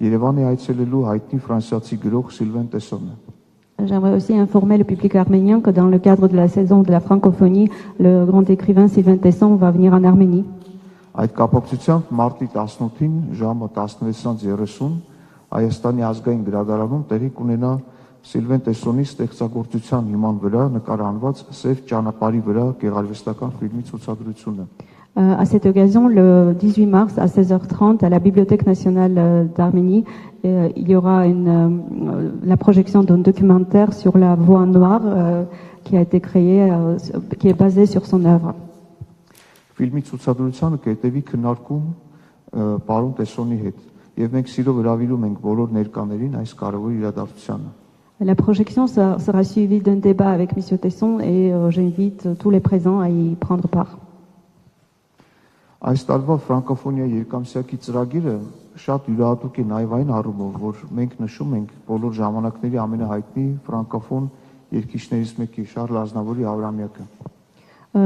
[SPEAKER 5] Երևան է այցելելու հայտնի ֆրանսիացի գրող Սիլվեն Տեսոնը։
[SPEAKER 2] J'aimerais aussi informer le public arménien que dans le cadre de la saison de la francophonie, le grand écrivain Sylvain Tesson va venir en Arménie.
[SPEAKER 5] Այդ կապակցությամբ մարտի 18-ին ժամը 16:30 Հայաստանի ազգային գրադարանում տեղի կունենա Սիլվեն Տեսսոնի ստեղծագործության հիման վրա նկարահանված «Սև ճանապարհի վրա» գեղարվեստական ֆիլմի ցուցադրությունը։
[SPEAKER 2] À cette occasion, le 18 mars à 16h30, à la Bibliothèque nationale d'Arménie, il y aura la projection d'un documentaire sur la voix noire qui a été créé, qui est basé sur son œuvre.
[SPEAKER 5] Ֆիլմի ցուցադրությանը կետևի քննարկում պարոն Տեսսոնի հետ, եւ մենք սիրով հրավիրում ենք բոլոր ներկաներին այս կարևոր իրադարձությանը։
[SPEAKER 2] La projection sera suivie d'un débat avec M. Tesson et j'invite tous les présents à y prendre part.
[SPEAKER 5] Այս տարվա ֆրանկոֆոնիա երկամսյակի ծրագիրը շատ յուրահատուկ է նաև այն առումով, որ մենք նշում ենք բոլոր ժամանակների ամենահայտնի ֆրանկոֆոն երգիչներից մեկի Շարլ Ազնավուրի Ավրամյակը։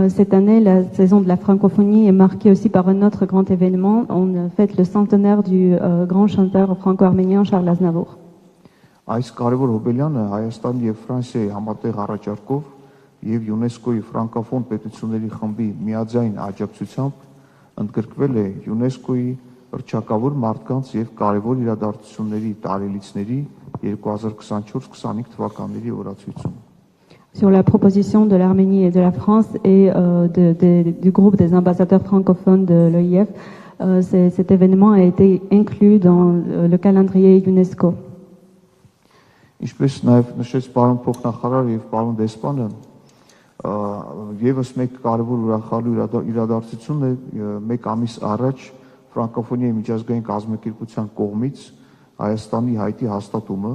[SPEAKER 2] Cette année, la saison de la francophonie est marquée aussi par un autre grand événement. On fête le centenaire du grand chanteur franco-arménien Charles Aznavour.
[SPEAKER 5] Այս կարևոր հոբելյանը Հայաստանի եւ Ֆրանսիայի համատեղ առաջարկով եւ ՅՈՒՆԵՍԿՕ-ի ֆրանկոֆոն պետությունների խմբի միաձայն աջակցությամբ ընդգրկվել է ՅՈՒՆԵՍԿՕ-ի հռչակավոր մարդկանց եւ կարևոր իրադարձությունների տարելիցների 2024-25 թվականների օրացույցում։
[SPEAKER 2] Sur la proposition de l'Arménie et de la France et du groupe des ambassadeurs francophones de l'OIF, cet événement a été inclus dans le calendrier UNESCO.
[SPEAKER 5] Ինչպես նաև նշեց պարոն փոխնախարար եւ պարոն դեսպանը, եւս մեկ կարևոր ուրախալի իրադարձություն է մեկ ամիս առաջ ֆրանկոֆոնիայի միջազգային կազմակերպության կողմից Հայաստանի հայտի հաստատումը։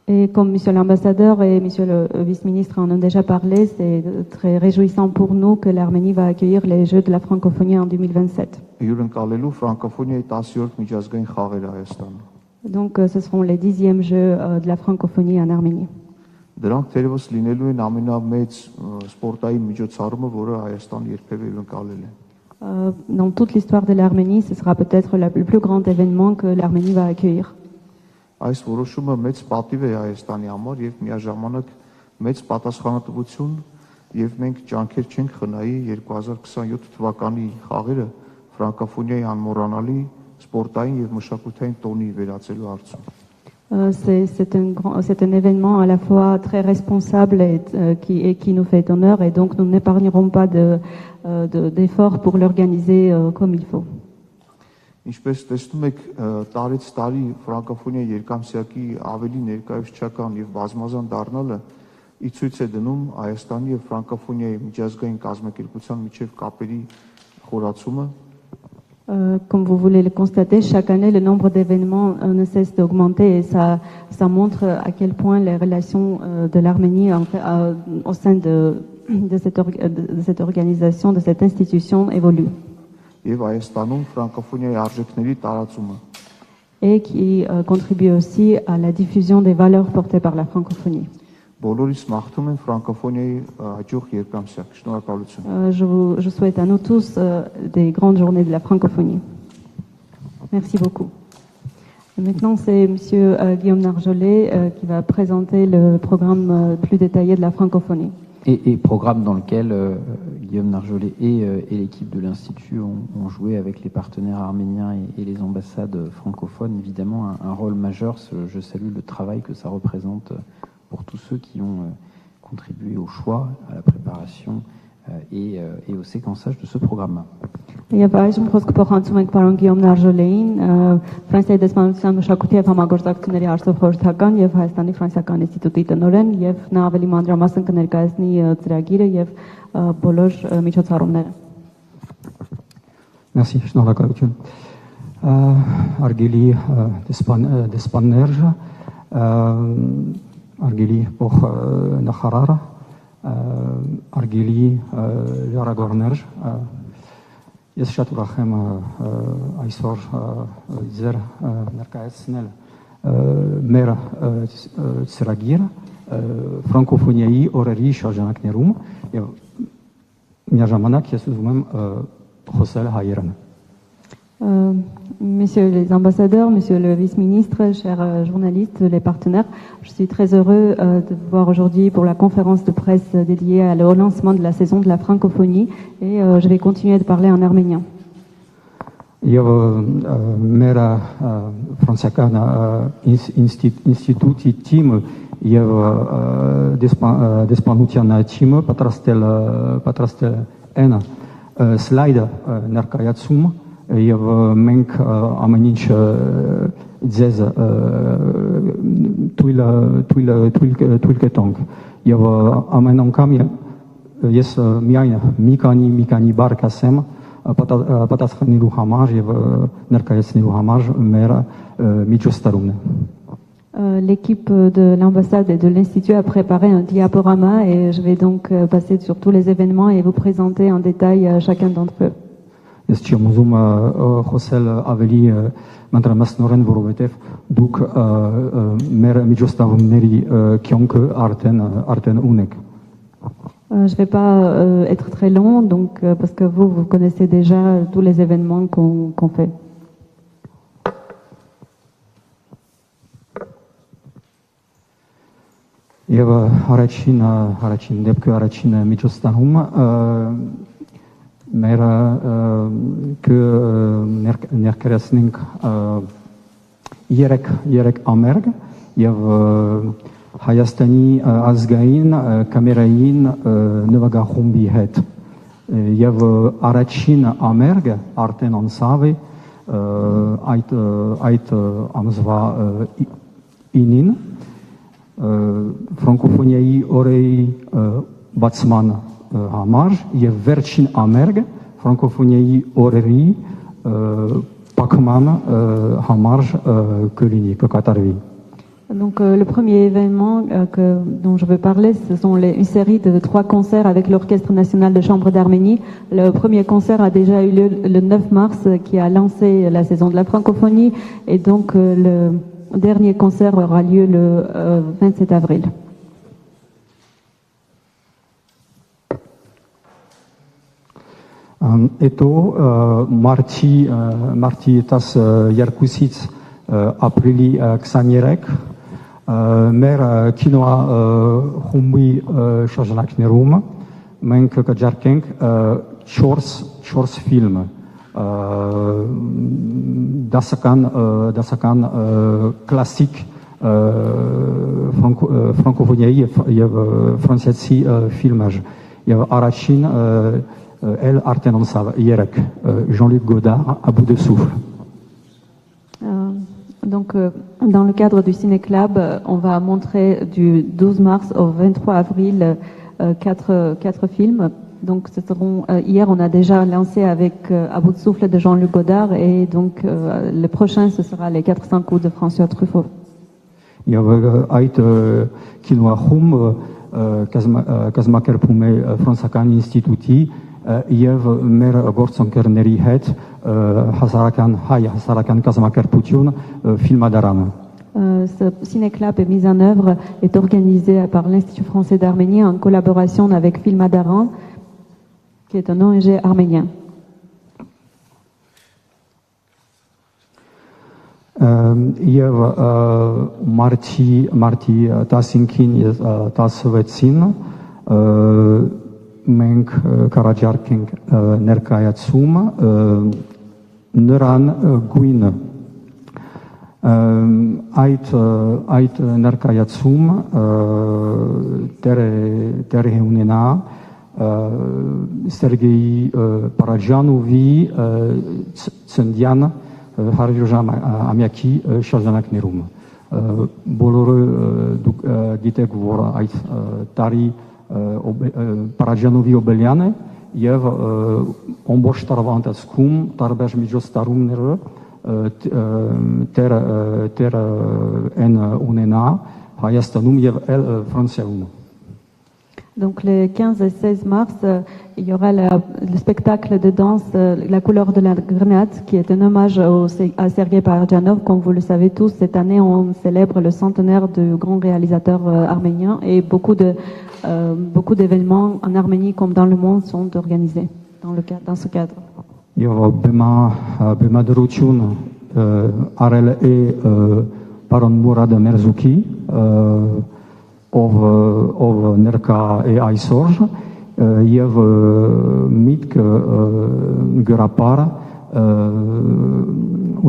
[SPEAKER 2] Et comme Monsieur l'ambassadeur et Monsieur le vice-ministre en ont déjà parlé, c'est très réjouissant pour nous que l'Arménie va accueillir les Jeux de la francophonie en 2027.
[SPEAKER 5] Հյուրընկալելու ֆրանկոֆոնիայի 10-րդ միջազգային խաղերը Հայաստանում։
[SPEAKER 2] Donc ce seront les 10e Jeux de la francophonie en Arménie.
[SPEAKER 5] Դրանք թերևս լինելու են ամենամեծ սպորտային միջոցառումը, որը Հայաստանը երբևէ հյուրընկալել է։
[SPEAKER 2] Dans toute l'histoire de l'Arménie, ce sera peut-être le plus grand événement que l'Arménie va accueillir.
[SPEAKER 5] Այս որոշումը մեծ պատիվ է Հայաստանի համար եւ միաժամանակ մեծ պատասխանատվություն եւ մենք ջանքեր չենք խնայի 2027 թվականի խաղերը ֆրանկոֆոնիայի անմոռանալի սպորտային եւ մշակութային տոնի վերածելու հարցում։
[SPEAKER 2] C'est un événement à la fois très responsable et qui nous fait honneur et donc nous n'épargnerons pas d'efforts pour l'organiser comme il faut.
[SPEAKER 5] Ինչպես տեսնում եք, տարեց տարի ֆրանկոֆոնիայի երկամսյակի ավելի ներկայացչական եւ բազմազան դառնալը ի ցույց է դնում Հայաստանի եւ ֆրանկոֆոնիայի միջազգային կազմակերպության միջև կապերի խորացումը։
[SPEAKER 2] Comme vous voulez le constater, chaque année le nombre d'événements ne cesse d'augmenter et ça montre à quel point les relations de l'Arménie au sein de cette organisation, de cette institution évoluent.
[SPEAKER 5] Եվ Հայաստանում ֆրանկոֆոնիայի արժեքների տարածումը։
[SPEAKER 2] Et qui contribue aussi à la diffusion des valeurs portées par la francophonie.
[SPEAKER 5] Բոլորիս մաղթում են ֆրանկոֆոնիայի հաջող երկամսյակ։ Շնորհակալություն։
[SPEAKER 2] Je souhaite à nous tous des grandes journées de la francophonie. Merci beaucoup. Et maintenant, c'est Monsieur Guillaume Narjolet qui va présenter le programme plus détaillé de la francophonie.
[SPEAKER 1] Et programme dans lequel Guillaume Narjolet et l'équipe de l'Institut ont joué avec les partenaires arméniens et les ambassades francophones, évidemment, un rôle majeur. Je salue le travail que ça représente pour tous ceux qui ont contribué au choix, à la préparation et au séquençage de ce programme.
[SPEAKER 2] Եվ այժմ խոսքը փոխանցում ենք պարոն Գիոմ Նարժոլեին, Ֆրանսիայի դեսպանության մշակույթի եւ համագործակցությունների հարցով խորհրդական եւ Հայաստանի ֆրանսիական ինստիտուտի տնօրեն, եւ նա ավելի մանրամասն կներկայացնի ծրագիրը եւ բոլոր միջոցառումները։
[SPEAKER 6] Merci, շնորհակալություն։ Արգելի դեսպաններ, արգելի փոխ նախարարը, արգելի լրագրողներ, ես շատ ուրախ եմ այսօր ձեր ներկայացնել մեր ծրագիրը ֆրանկոֆոնիայի օրերի շրջանակներում եւ միաժամանակ ես ուզում եմ խոսել հայերեն։
[SPEAKER 2] Messieurs les ambassadeurs, Monsieur le vice-ministre, chers journalistes, les partenaires, je suis très heureux de vous voir aujourd'hui pour la conférence de presse dédiée au lancement de la saison de la francophonie et je vais continuer de parler en arménien.
[SPEAKER 6] եւ մեր ֆրանսիական ինստիտուտի թիմը եւ դեսպանության թիմը պատրաստել են սլայդը ներկայացում եւ մենք ամեն ինչ ձեզ թույլ կտանք եւ ամեն անգամ ես միայն մի քանի բառ կասեմ պատասխանելու համար եւ ներկայացնելու համար մեր միջոցառումն է.
[SPEAKER 2] L'équipe de l'ambassade et de l'Institut a préparé un diaporama et je vais donc passer sur tous les événements et vous présenter en détail chacun d'entre eux.
[SPEAKER 6] Ես չեմ ուզում խոսել ավելի մանրամասնորեն, որովհետև դուք մեր միջոցառումների կյանքը արդեն ունեք.
[SPEAKER 2] Je ne vais pas être très long, donc, parce que vous connaissez déjà tous les événements qu'on fait.
[SPEAKER 6] Եվ առաջին դեպքը առաջին միջոցառումը մեր ներկայացնենք երեք ամերգ եւ Հայաստանի ազգային կամերային նվագախումբի հետ եւ առաջին ամերգը արդեն անցավ այդ ամսվա 9-ին ֆրանկոֆոնիայի օրեի բացման համար եւ վերջին ամերգը ֆրանկոֆոնիայի օրերի բացման համար կկատարվի.
[SPEAKER 2] Donc le premier événement dont je veux parler, ce sont une série de 3 concerts avec l'Orchestre national de chambre d'Arménie. Le premier concert a déjà eu lieu le 9 mars, qui a lancé la saison de la francophonie, et donc le dernier concert aura lieu le 27 avril.
[SPEAKER 6] Հետո մարտի 12-ից ապրիլի 23 մեր կինոխումբի շրջանակներում մենք կջարդենք 4 ֆիլմ դասական կլասիկ ֆրանկոֆոնիայի եւ ֆրանսիացի ֆիլմեր եւ առաջին elle Artenon Sav, Yerek, Jean-Luc Godard, à bout de souffle.
[SPEAKER 2] Donc, dans le cadre du Ciné-Club, on va montrer du 12 mars au 23 avril 4 films. Donc, ce seront, hier, on a déjà lancé avec À bout de souffle de Jean-Luc Godard, et donc le prochain, ce sera Les 400 coups de François Truffaut.
[SPEAKER 6] Il y a Ait Kinoachum, Kazmakerpume, Fransakan Instituti, եւ մեր գործընկերների հետ հասարակական կազմակերպություն Ֆիլմադարանը.
[SPEAKER 2] Ce ciné-club est mis en œuvre, est organisé par l'Institut français d'Arménie en collaboration avec Filmadaran, qui est un ONG arménien.
[SPEAKER 6] Եվ մարտի 15-ին 16-ին մենք կառաջարկենք ներկայացումը նրան գույնը այդ ներկայացումը տեղի ունենա Սերգեյ Պարաջանովի ծննդյան 100-ամյակի շրջանակներում բոլորը դուք գիտեք որ այդ տարի Պարաջանովի օբելյանը եւ ամբողջ տարվա ընթացքում տարբեր միջոցառումները տեր են ունենա Հայաստանում եւ Ֆրանսիայում.
[SPEAKER 2] Donc le 15 et 16 mars, il y aura le spectacle de danse La couleur de la grenade, qui est un hommage à Sergei Parajanov. Comme vous le savez tous, cette année on célèbre le centenaire du grand réalisateur arménien, et beaucoup d'événements en Arménie comme dans le monde sont organisés dans ce cadre.
[SPEAKER 6] Եվ բեմադրություն արել է պարոն Մուրադ Մերզուկի, ով ներկա է այսօր, եւ միտք գրապար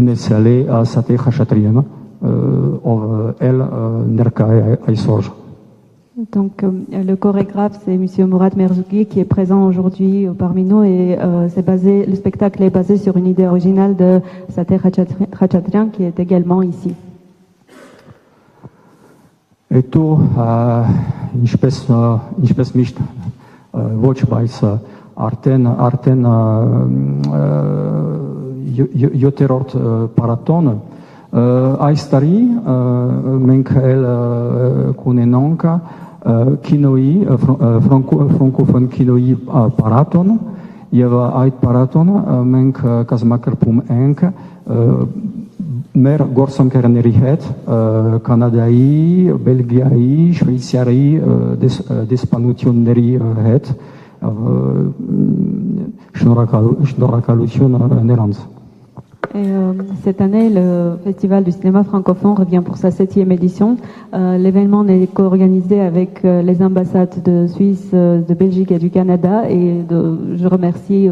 [SPEAKER 6] ունեցել է Սատե Խաշատրյանը, ով էլ ներկա է այսօր։
[SPEAKER 2] Donc, le chorégraphe, c'est Monsieur Mourad Merzouki qui est présent aujourd'hui parmi nous et le spectacle est basé sur une idée originale de Sateh Khachatryan qui est également ici.
[SPEAKER 6] Հետո ինչպես միշտ ոչ բայց արդեն 7-րդ պարատոնը այս տարի մենք էլ կունենանք կինոյի ֆրանկոֆոն կինոյի պարատոն եւ այդ պարատոնը մենք կազմակերպում ենք մեր գործընկերների հետ կանադայի, բելգիայի, շվեյցարիայի դեսպանությունների հետ շնորհակալություն նրանց.
[SPEAKER 2] Cette année, le Festival du cinéma francophone revient pour sa 7e édition. L'événement est co-organisé avec les ambassades de Suisse, de Belgique et du Canada et je remercie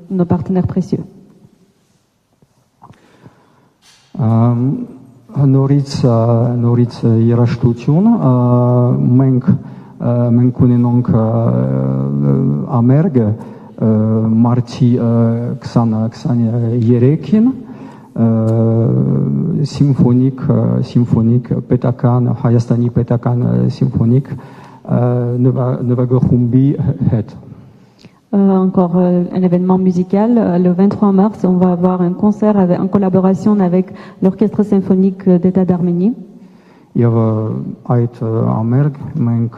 [SPEAKER 2] nos partenaires précieux.
[SPEAKER 6] Նորից երաժշտություն մենք ունենանք ամերգ մարտի 23-ին սիմֆոնիկ պետական Հայաստանի պետական սիմֆոնիկ նվագախումբի հետ.
[SPEAKER 2] Encore un événement musical. Le 23 mars, on va avoir un concert en collaboration avec l'Orchestre symphonique d'État d'Arménie.
[SPEAKER 6] Եվ այդ ամերգ մենք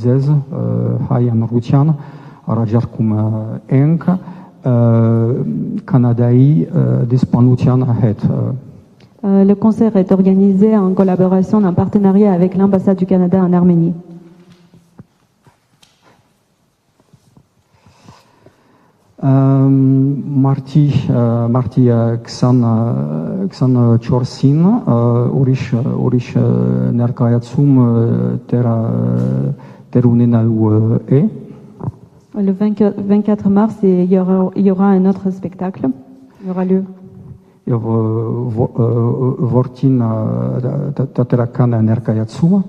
[SPEAKER 6] ձեզ հայ հանրության առաջարկում ենք կանադայի դեսպանության հետ.
[SPEAKER 2] Le concert est organisé en collaboration, en partenariat avec l'ambassade du Canada en Arménie.
[SPEAKER 6] Մարտի 24-ին ուրիշ ներկայացում դեր ունենալու է.
[SPEAKER 2] Le 24 mars, il y aura un autre spectacle. Il y aura lieu.
[SPEAKER 6] Եվ որտին տատրական ներկայացումը.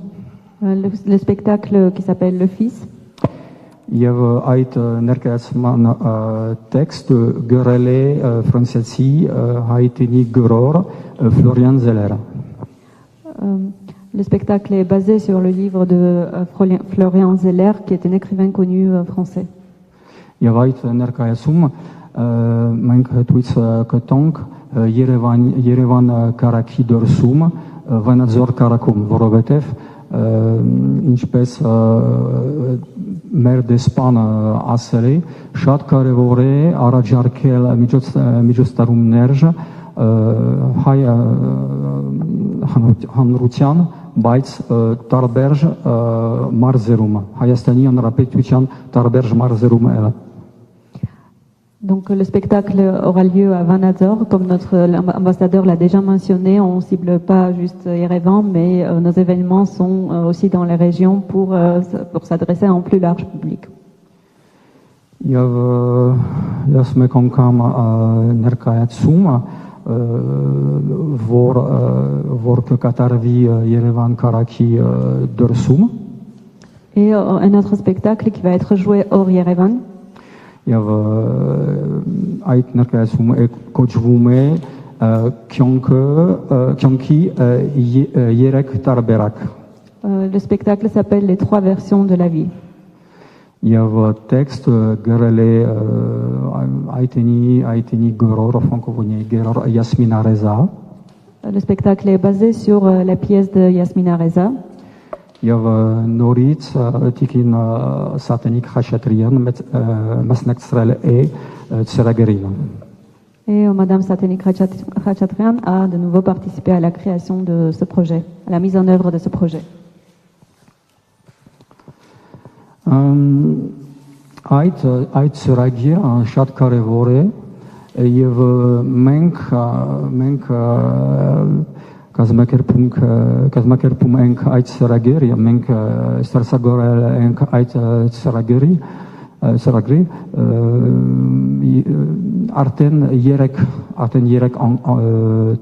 [SPEAKER 2] Le spectacle qui s'appelle Le Fils.
[SPEAKER 6] Եվ այդ ներկայացման տեքստը գրել է ֆրանսիացի հայտնի գրող Ֆլորիան Զելերը.
[SPEAKER 2] Le spectacle est basé sur le livre de Florian Zeller, qui est un écrivain connu français.
[SPEAKER 6] Եվ այդ ներկայացումը մենք հետույց կտանք Երևան կարակի դրսում Վանաձոր կարակում, որովհետև ինչպես մեր դեսպանը ասել է, շատ կարևոր է առաջարկել միջոցառումներ հայ հանրության, բայց տարբեր մարզերում, Հայաստանի Հանրապետության տարբեր մարզերում.
[SPEAKER 2] Donc le spectacle aura lieu à Vanadzor, comme notre ambassadeur l'a déjà mentionné. On ne cible pas juste Yerevan, mais nos événements sont aussi dans les régions pour s'adresser à un plus large public.
[SPEAKER 6] Եվ ես մեկ անգամ ներկայացումը, որ կկատարվի Երևան կարակի դրսում.
[SPEAKER 2] Et un autre spectacle qui va être joué hors Yerevan.
[SPEAKER 6] Եվ այդ ներկայացումը կոչվում է Քյոնքի երեք տարբերակ.
[SPEAKER 2] Le spectacle s'appelle Les trois versions de la vie.
[SPEAKER 6] Եվ տեքստը գրել է այտենի գրող ֆրանկոֆոնիայի գրող Yasmina Reza.
[SPEAKER 2] Le spectacle est basé sur la pièce de Yasmina Reza.
[SPEAKER 6] Եվ նորից Տիկին Սատենիկ Խաշատրյան մասնակցել է ծրագրին.
[SPEAKER 2] Et Madame Satenik Khachatryan a de nouveau participé à la création de ce projet, à la mise en œuvre de ce projet.
[SPEAKER 6] Այդ ծրագիրը շատ կարևոր է եւ մենք կազմակերպում ենք այդ ծրագիրը, մենք ստեղծագործել ենք այդ ծրագիրը ծրագրի արդեն 3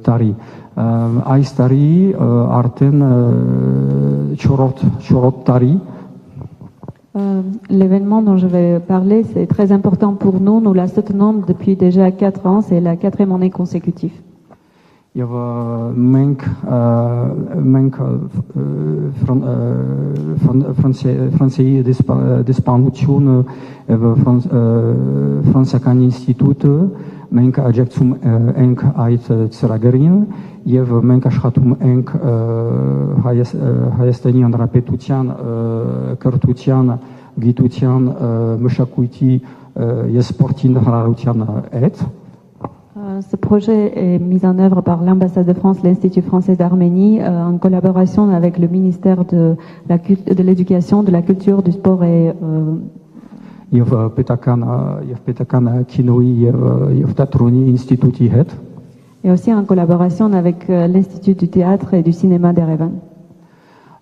[SPEAKER 6] տարի այս տարի արդեն 4 տարի
[SPEAKER 2] L'événement dont je vais parler, c'est très important pour nous. Nous la soutenons depuis déjà 4 ans. C'est la 4e année consécutive.
[SPEAKER 6] Եվ մենք Ֆրանսիայի դեսպանությունը եւ ֆրանսիական ինստիտուտը մենք աջակցում ենք այդ ծրագրին եւ մենք աշխատում ենք Հայաստանի Հանրապետության կրթության, գիտության, մշակույթի եւ սպորտի նախարարության հետ.
[SPEAKER 2] Ce projet est mis en œuvre par l'ambassade de France, l'Institut français d'Arménie, en collaboration avec le ministère de l'Éducation, de la Culture, du Sport et
[SPEAKER 6] Եվ պետական կինոյի եւ թատրոնի ինստիտուտի հետ
[SPEAKER 2] et aussi en collaboration avec l'Institut du théâtre et du cinéma d'Erevan.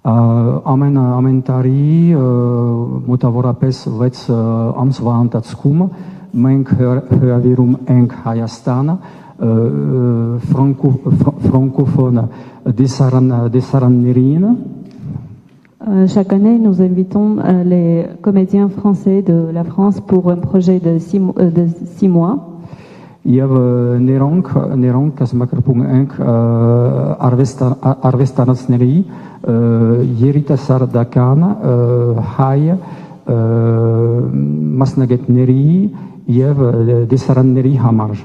[SPEAKER 6] Ամեն տարի մոտավորապես 6 ամսվա ընթացքում մենք հրավիրում ենք Հայաստանը ֆրանկոֆոն դեսարաններին
[SPEAKER 2] Chaque année, nous invitons les comédiens français de la France pour un projet de 6 mois.
[SPEAKER 6] Եվ նրանք կազմակերպում ենք արվեստանոցների երիտասարդական հայ մասնագետների եւ դեսարանների համար.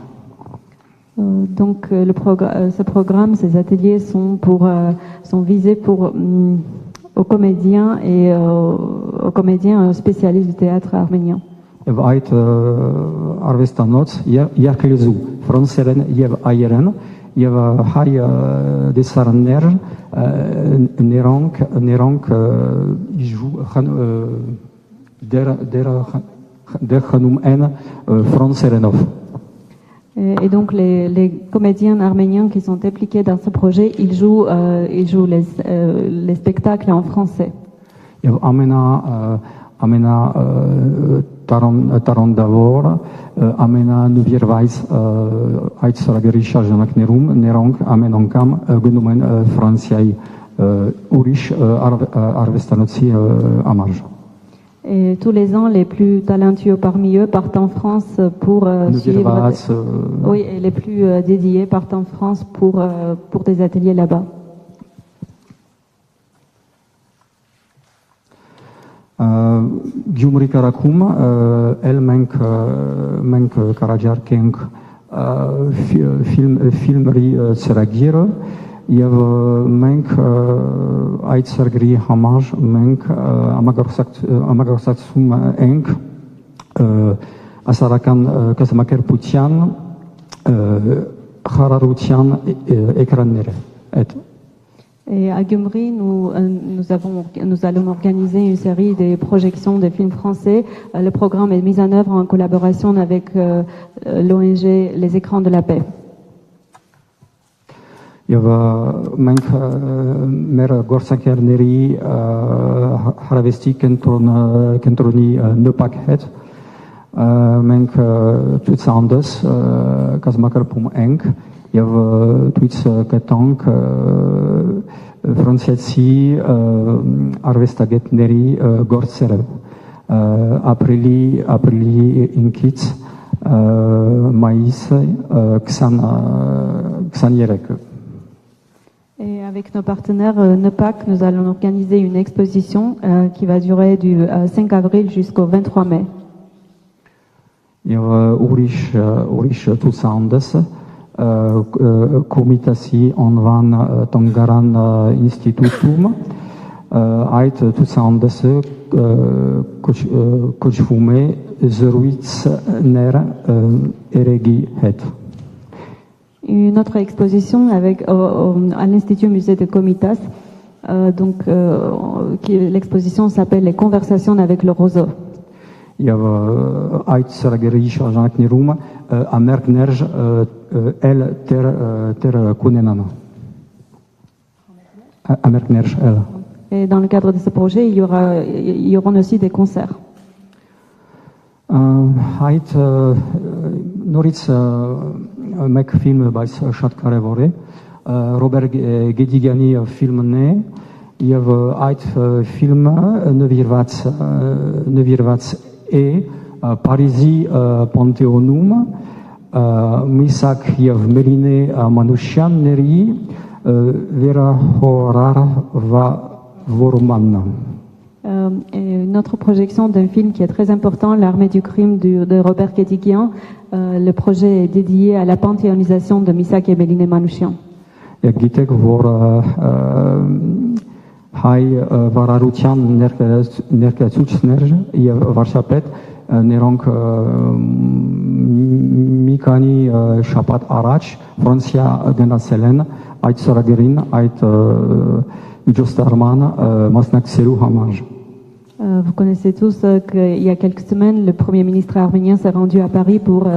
[SPEAKER 2] Donc ce programme, ces ateliers sont visés aux comédiens et aux comédiens spécialistes du théâtre arménien.
[SPEAKER 6] Եվ այդ արվեստանոց երկրեզու ֆրանսերեն եւ այերեն եւ հայ դեսարաններ նրանք դեր խնում են ֆրանսերենով.
[SPEAKER 2] Et donc les comédiens arméniens qui sont impliqués dans ce projet, ils jouent les spectacles en français.
[SPEAKER 6] Եվ ամենա տարոնդավոր ամենանուվիրված այդ ծրագրի շարժանակներում նրանք ամեն անգամ գնում են Ֆրանսիայի ուրիշ արվեստանոցի համար.
[SPEAKER 2] Et tous les ans, les plus talentueux parmi eux partent en France pour suivre. Oui, et les plus dédiés partent en France pour des ateliers là-bas.
[SPEAKER 6] Գյումրի կարակում էլ մենք կարաջարկենք ֆիլմերի ծրագիրը եւ մենք այդ ծրագրի համար մենք համագործակցում ենք ասարական կազմակերպության խարարության էկրանները այդ.
[SPEAKER 2] Et à Gyumri, nous allons organiser une série de projections de films français. Le programme est mis en œuvre en collaboration avec l'ONG Les Écrans de la Paix.
[SPEAKER 6] Եվ մենք մեր գործընկերների հարավեստի կենտրոնի նպակ հետ մենք ցուցահանդես կազմակերպում ենք եւ ցույց կտանք ֆրանսիացի արվեստագետների գործերը ապրիլի 5-ից մայիսի 23.
[SPEAKER 2] Et avec nos partenaires NEPAC, nous allons organiser une exposition qui va durer du 5 avril jusqu'au 23 mai.
[SPEAKER 6] Եվ ուրիշ ցուցահանդեսը Կոմիտասի անվան տնգարան ինստիտուտում այդ ցուցահանդեսը կոչվում է զրույցներ երեգի հետ.
[SPEAKER 2] Une autre exposition à l'Institut Musée de Comitas. L'exposition s'appelle Les conversations avec le roseau.
[SPEAKER 6] Եվ այդ ծրագրի շարժանակներում ամերկներ էլ տեր կունենան. Ամերկներ էլ.
[SPEAKER 2] Et dans le cadre de ce projet, il y aura aussi des concerts.
[SPEAKER 6] Այդ նորից մեկ ֆիլմ, բայց շատ կարևոր է, Ռոբերտ Գեդիգյանի ֆիլմն է, եւ այդ ֆիլմը նվիրված է Փարիզի Պանթեոնում Միսակ եւ Մելինե Մանուշյանների վերահորավորմանն։
[SPEAKER 2] Notre projection d'un film qui est très important, L'armée du crime de Robert Guédiguian. Le projet est dédié à la panthéonisation de Misak et Méliné Manouchian.
[SPEAKER 6] Գիտեք, որ հայ վարարության ներկայացուցիչներ եւ վարչապետ նրանք մի քանի շաբաթ առաջ Ֆրանսիա գնացել են այդ ծրագրին, այդ միջոցառման մասնակցելու համար։
[SPEAKER 2] Vous connaissez tous qu'il y a quelques semaines, le Premier ministre arménien s'est rendu à Paris pour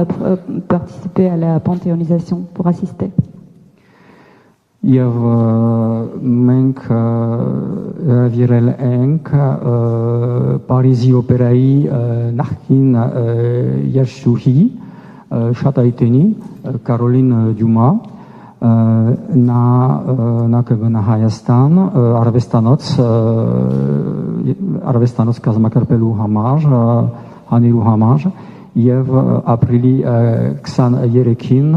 [SPEAKER 2] participer à la panthéonisation, pour assister.
[SPEAKER 6] Եվ մենք հրավիրել ենք Փարիզի օպերայի նախկին երգչուհի շատ այտենի Կարոլին Դյումա, նա կգնա Հայաստան արվեստանոց կազմակերպելու համար, հանելու համար եւ ապրիլի 23-ին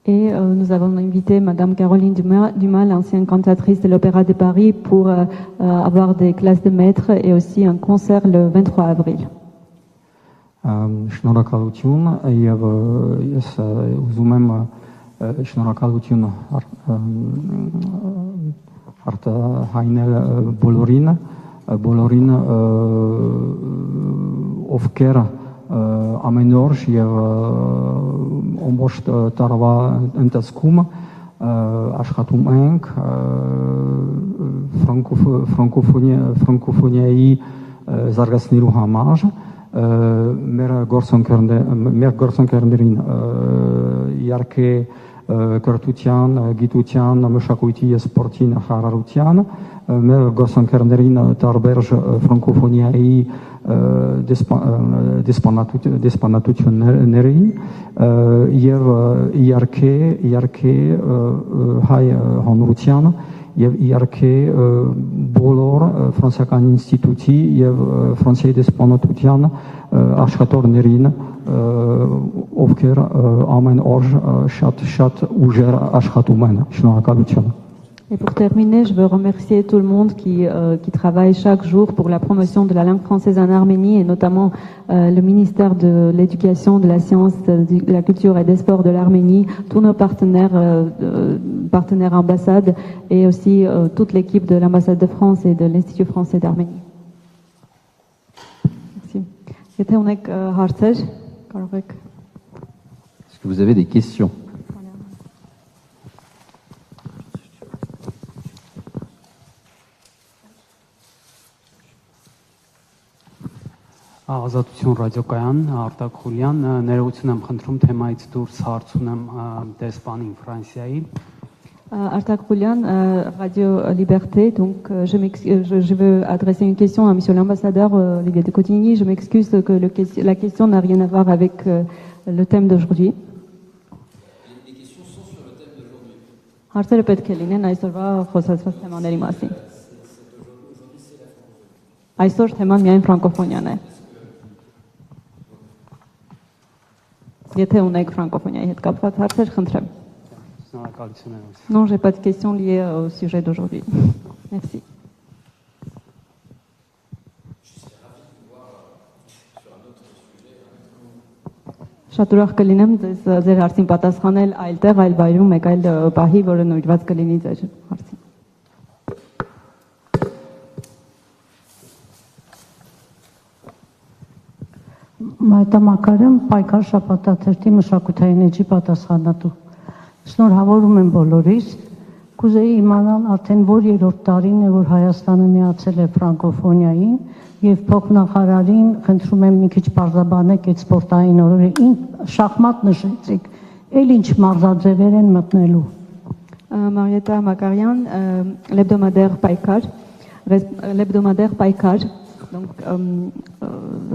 [SPEAKER 2] Et nous avons invité Madame Caroline Dumas, l'ancienne cantatrice de l'Opéra de Paris, pour avoir des classes de maîtres et aussi un concert le 23 avril.
[SPEAKER 6] Շնորհակալություն եւ ես ուզում եմ շնորհակալություն արտահայտել բոլորին ովքեր ամեն օր եւ ամբողջ տարվա ընթացքում աշխատում ենք ֆրանկոֆոնիայի զարգացնելու համար մեր գործընկերներին իհարկե կրթության, գիտության, մշակույթի եւ սպորտի նախարարության, մեր գործընկերներին տարբեր ֆրանկոֆոնիայի դեսպանատություններին եւ իհարկե հայ հանրությանը եւ իհարկե բոլոր ֆրանսիական ինստիտուտի եւ Ֆրանսիայի դեսպանատության աշխատողներին, ովքեր ամեն օր շատ ուժեր աշխատում են։ Շնորհակալություն։
[SPEAKER 2] Et pour terminer, je veux remercier tout le monde qui travaille chaque jour pour la promotion de la langue française en Arménie, et notamment le ministère de l'Éducation, de la Science, de la Culture et des Sports de l'Arménie, tous nos partenaires ambassades, et aussi toute l'équipe de l'ambassade de France et de l'Institut français d'Arménie. Merci. Est-ce
[SPEAKER 1] que vous avez des questions?
[SPEAKER 7] Ազատություն ռադիոկայան, Արտակ Խուլյան, ներողություն եմ խնդրում թեմայից դուրս հարց ունեմ դեսպանին Ֆրանսիայի։
[SPEAKER 2] Artak Khoulian, Radio Liberté. Donc, je veux adresser une question à Monsieur l'ambassadeur Olivier de Cotigny. Je m'excuse que la question n'a rien à voir avec le thème d'aujourd'hui.
[SPEAKER 8] Les questions sont sur le thème d'aujourd'hui.
[SPEAKER 2] Հարցերը պետք է լինեն այսօրվա խոսացված թեմաների մասին։ Այսօր թեման միայն ֆրանկոֆոնիան է։ Եթե ունեք ֆրանկոֆոնիայի հետ կապված հարցեր, խնդրեմ։ Non, j'ai pas de questions liées au sujet d'aujourd'hui. Merci. Շատ ուրախ կլինեմ ձեր հարցին պատասխանել այլտեղ, այլ վայրում, մեկ այլ պահի, որը նույնված կլինի ձեր հարցին։
[SPEAKER 9] Մայտամակարեմ պայքար շաբաթաթերթի մշակութային էջի պատասխանատու։ Շնորհավորում եմ բոլորիս, կուզեի իմանալ արդեն որ երրորդ տարին է, որ Հայաստանը միացել է ֆրանկոֆոնիային եւ փոխնախարարին խնդրում եմ մի քիչ բարձրաբանեք այդ սպորտային օրերը, շախմատ նշեցիք, էլ ինչ մարզաձևեր են մտնելու։
[SPEAKER 2] Marietta Makarian, l'hebdomadaire Paikar. l'hebdomadaire Paykar, donc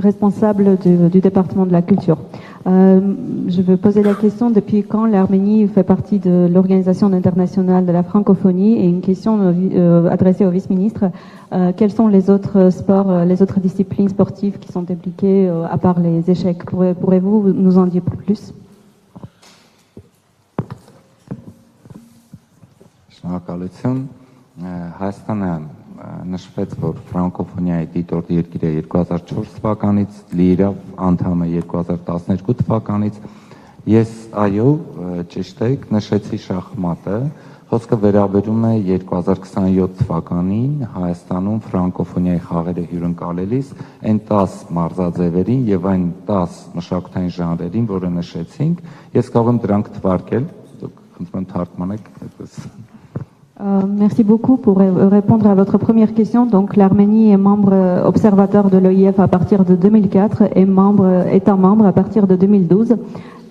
[SPEAKER 2] responsable du département de la culture. Je veux poser la question, depuis quand l'Arménie fait partie de l'Organisation internationale de la francophonie, et une question adressée au vice-ministre. Quels sont les autres sports, les autres disciplines sportives qui sont impliquées à part les échecs? Pourrez-vous nous en dire plus?
[SPEAKER 4] Շնորհակալություն։ Հայաստանը նշվեց, որ ֆրանկոֆոնիայի դիտորդ երկիր է 2004 թվականից, լիիրավ անդամ է 2012 թվականից։ Ես այո, ճիշտ եք, նշեցի շախմատը, խոսքը վերաբերում է 2027 թվականին Հայաստանում ֆրանկոֆոնիայի խաղերը հյուրընկալելիս այն 10 մարզաձևերին եւ այն 10 մշակութային ժանրերին, որը նշեցինք, ես կարող եմ դրանք թվարկել, դուք խնդրում եմ թարգմանեք այդպես։
[SPEAKER 2] Merci beaucoup pour répondre à votre première question. Donc, l'Arménie est membre observateur de l'OIF à partir de 2004 et État membre à partir de 2012.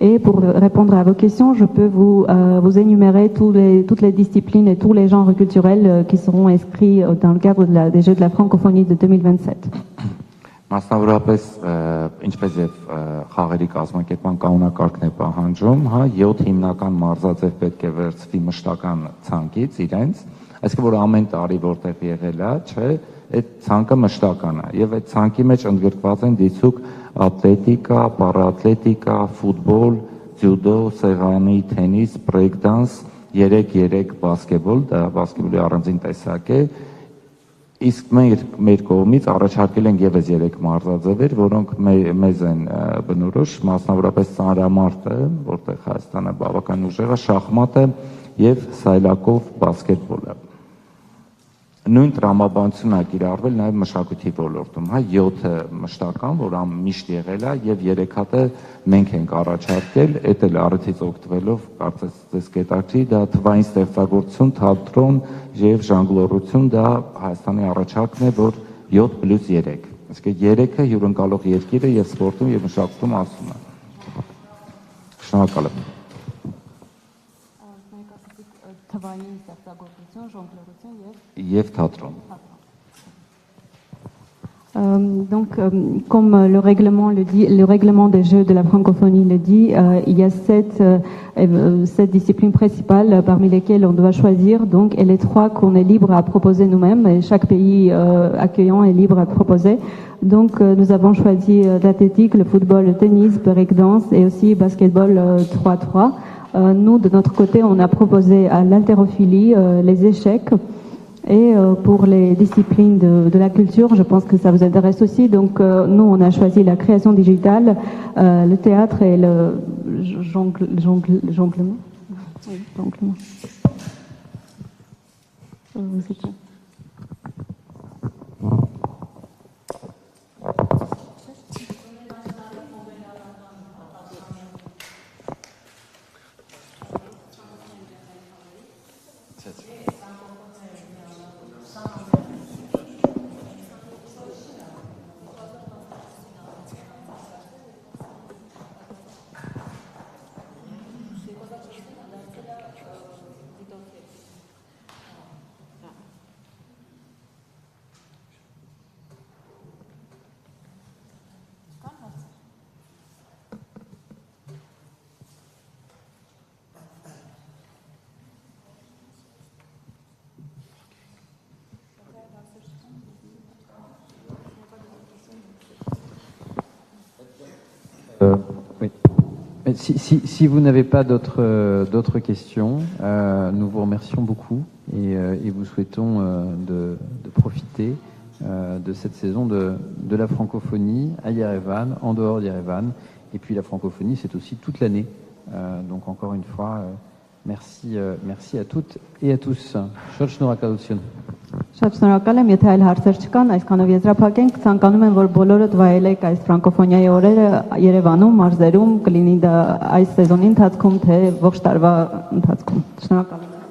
[SPEAKER 2] Et pour répondre à vos questions, je peux vous énumérer toutes les disciplines et tous les genres culturels qui seront inscrits dans le cadre des Jeux de la francophonie de 2027.
[SPEAKER 4] Մասնավորապես, ինչպես եւ խաղերի կազմակերպման կանոնակարգն է պահանջում, 7 հիմնական մարզաձև պետք է վերցվի մշտական ցանկից իրենց, այսինքն որ ամեն տարի որտեղ եղել է, չէ, այդ ցանկը մշտական է եւ այդ ցանկի մեջ ընդգրկված են դիցուկ ատլետիկա, պարաատլետիկա, ֆուտբոլ, ձյուդո, սեղանի թենիս, բրեյք-դանս, 3-3 բասկետբոլ, դա բասկետբոլի առանձին տեսակ է։ Իսկ մեր կողմից առաջարկել ենք եւս 3 մարզաձևեր, որոնք մեզ են բնորոշ, մասնավորապես ծանրամարտը, որտեղ Հայաստանը բավական ուժեղ է, շախմատը եւ սայլակով բասկետբոլը։ Նույն տրամաբանությունն է կիրառվել նաեւ մշակույթի ոլորտում, 7-ը մշտական, որ միշտ եղել է, եւ 3 հատը մենք ենք առաջարկել, էդ էլ առիթից օգտվելով, կարծես ձեզ կետակցի, դա թվային ստեղծագործություն, թատրոն եւ ժանգլորություն, դա Հայաստանի առաջարկն է, որ 7+3, այսինքն 3-ը հյուրընկալող երկիրը եւ սպորտում եւ մշակույթում ասում է։ Շնորհակալ եմ։
[SPEAKER 2] Թվային ստեղծագործություն, ժոնգլորություն
[SPEAKER 4] եւ թատրոն։
[SPEAKER 2] Donc, comme le règlement le dit, le règlement des Jeux de la francophonie le dit, il y a 7 disciplines principales parmi lesquelles on doit choisir. Donc, et les 3 qu'on est libre à proposer nous-mêmes, et chaque pays accueillant est libre à proposer. Donc, nous avons choisi l'athlétique, le football, le tennis, breakdance et aussi basketball 3-3. Nous, de notre côté, on a proposé à l'haltérophilie, les échecs. Et pour les disciplines de la culture, je pense que ça vous intéresse aussi. Donc, nous, on a choisi la création digitale, le théâtre et le jonglement. Oui, jonglement.
[SPEAKER 1] Oui. Si vous n'avez pas d'autres questions, nous vous remercions beaucoup et vous souhaitons de profiter de cette saison de la francophonie à Yerevan, en dehors d'Yerevan. Et puis la francophonie, c'est aussi toute l'année. Donc encore une fois, merci à toutes et à tous.
[SPEAKER 2] Շատ շնորհակալ եմ, եթե այլ հարցեր չկան, այսքանով եզրափակենք, ցանկանում եմ, որ բոլորդ վայելեք այս ֆրանկոֆոնիայի օրերը Երևանում, մարզերում, կլինի դա այս սեզոնի ընթացքում, թե ողջ տարվա ընթացքում։ Շնորհակալ եմ։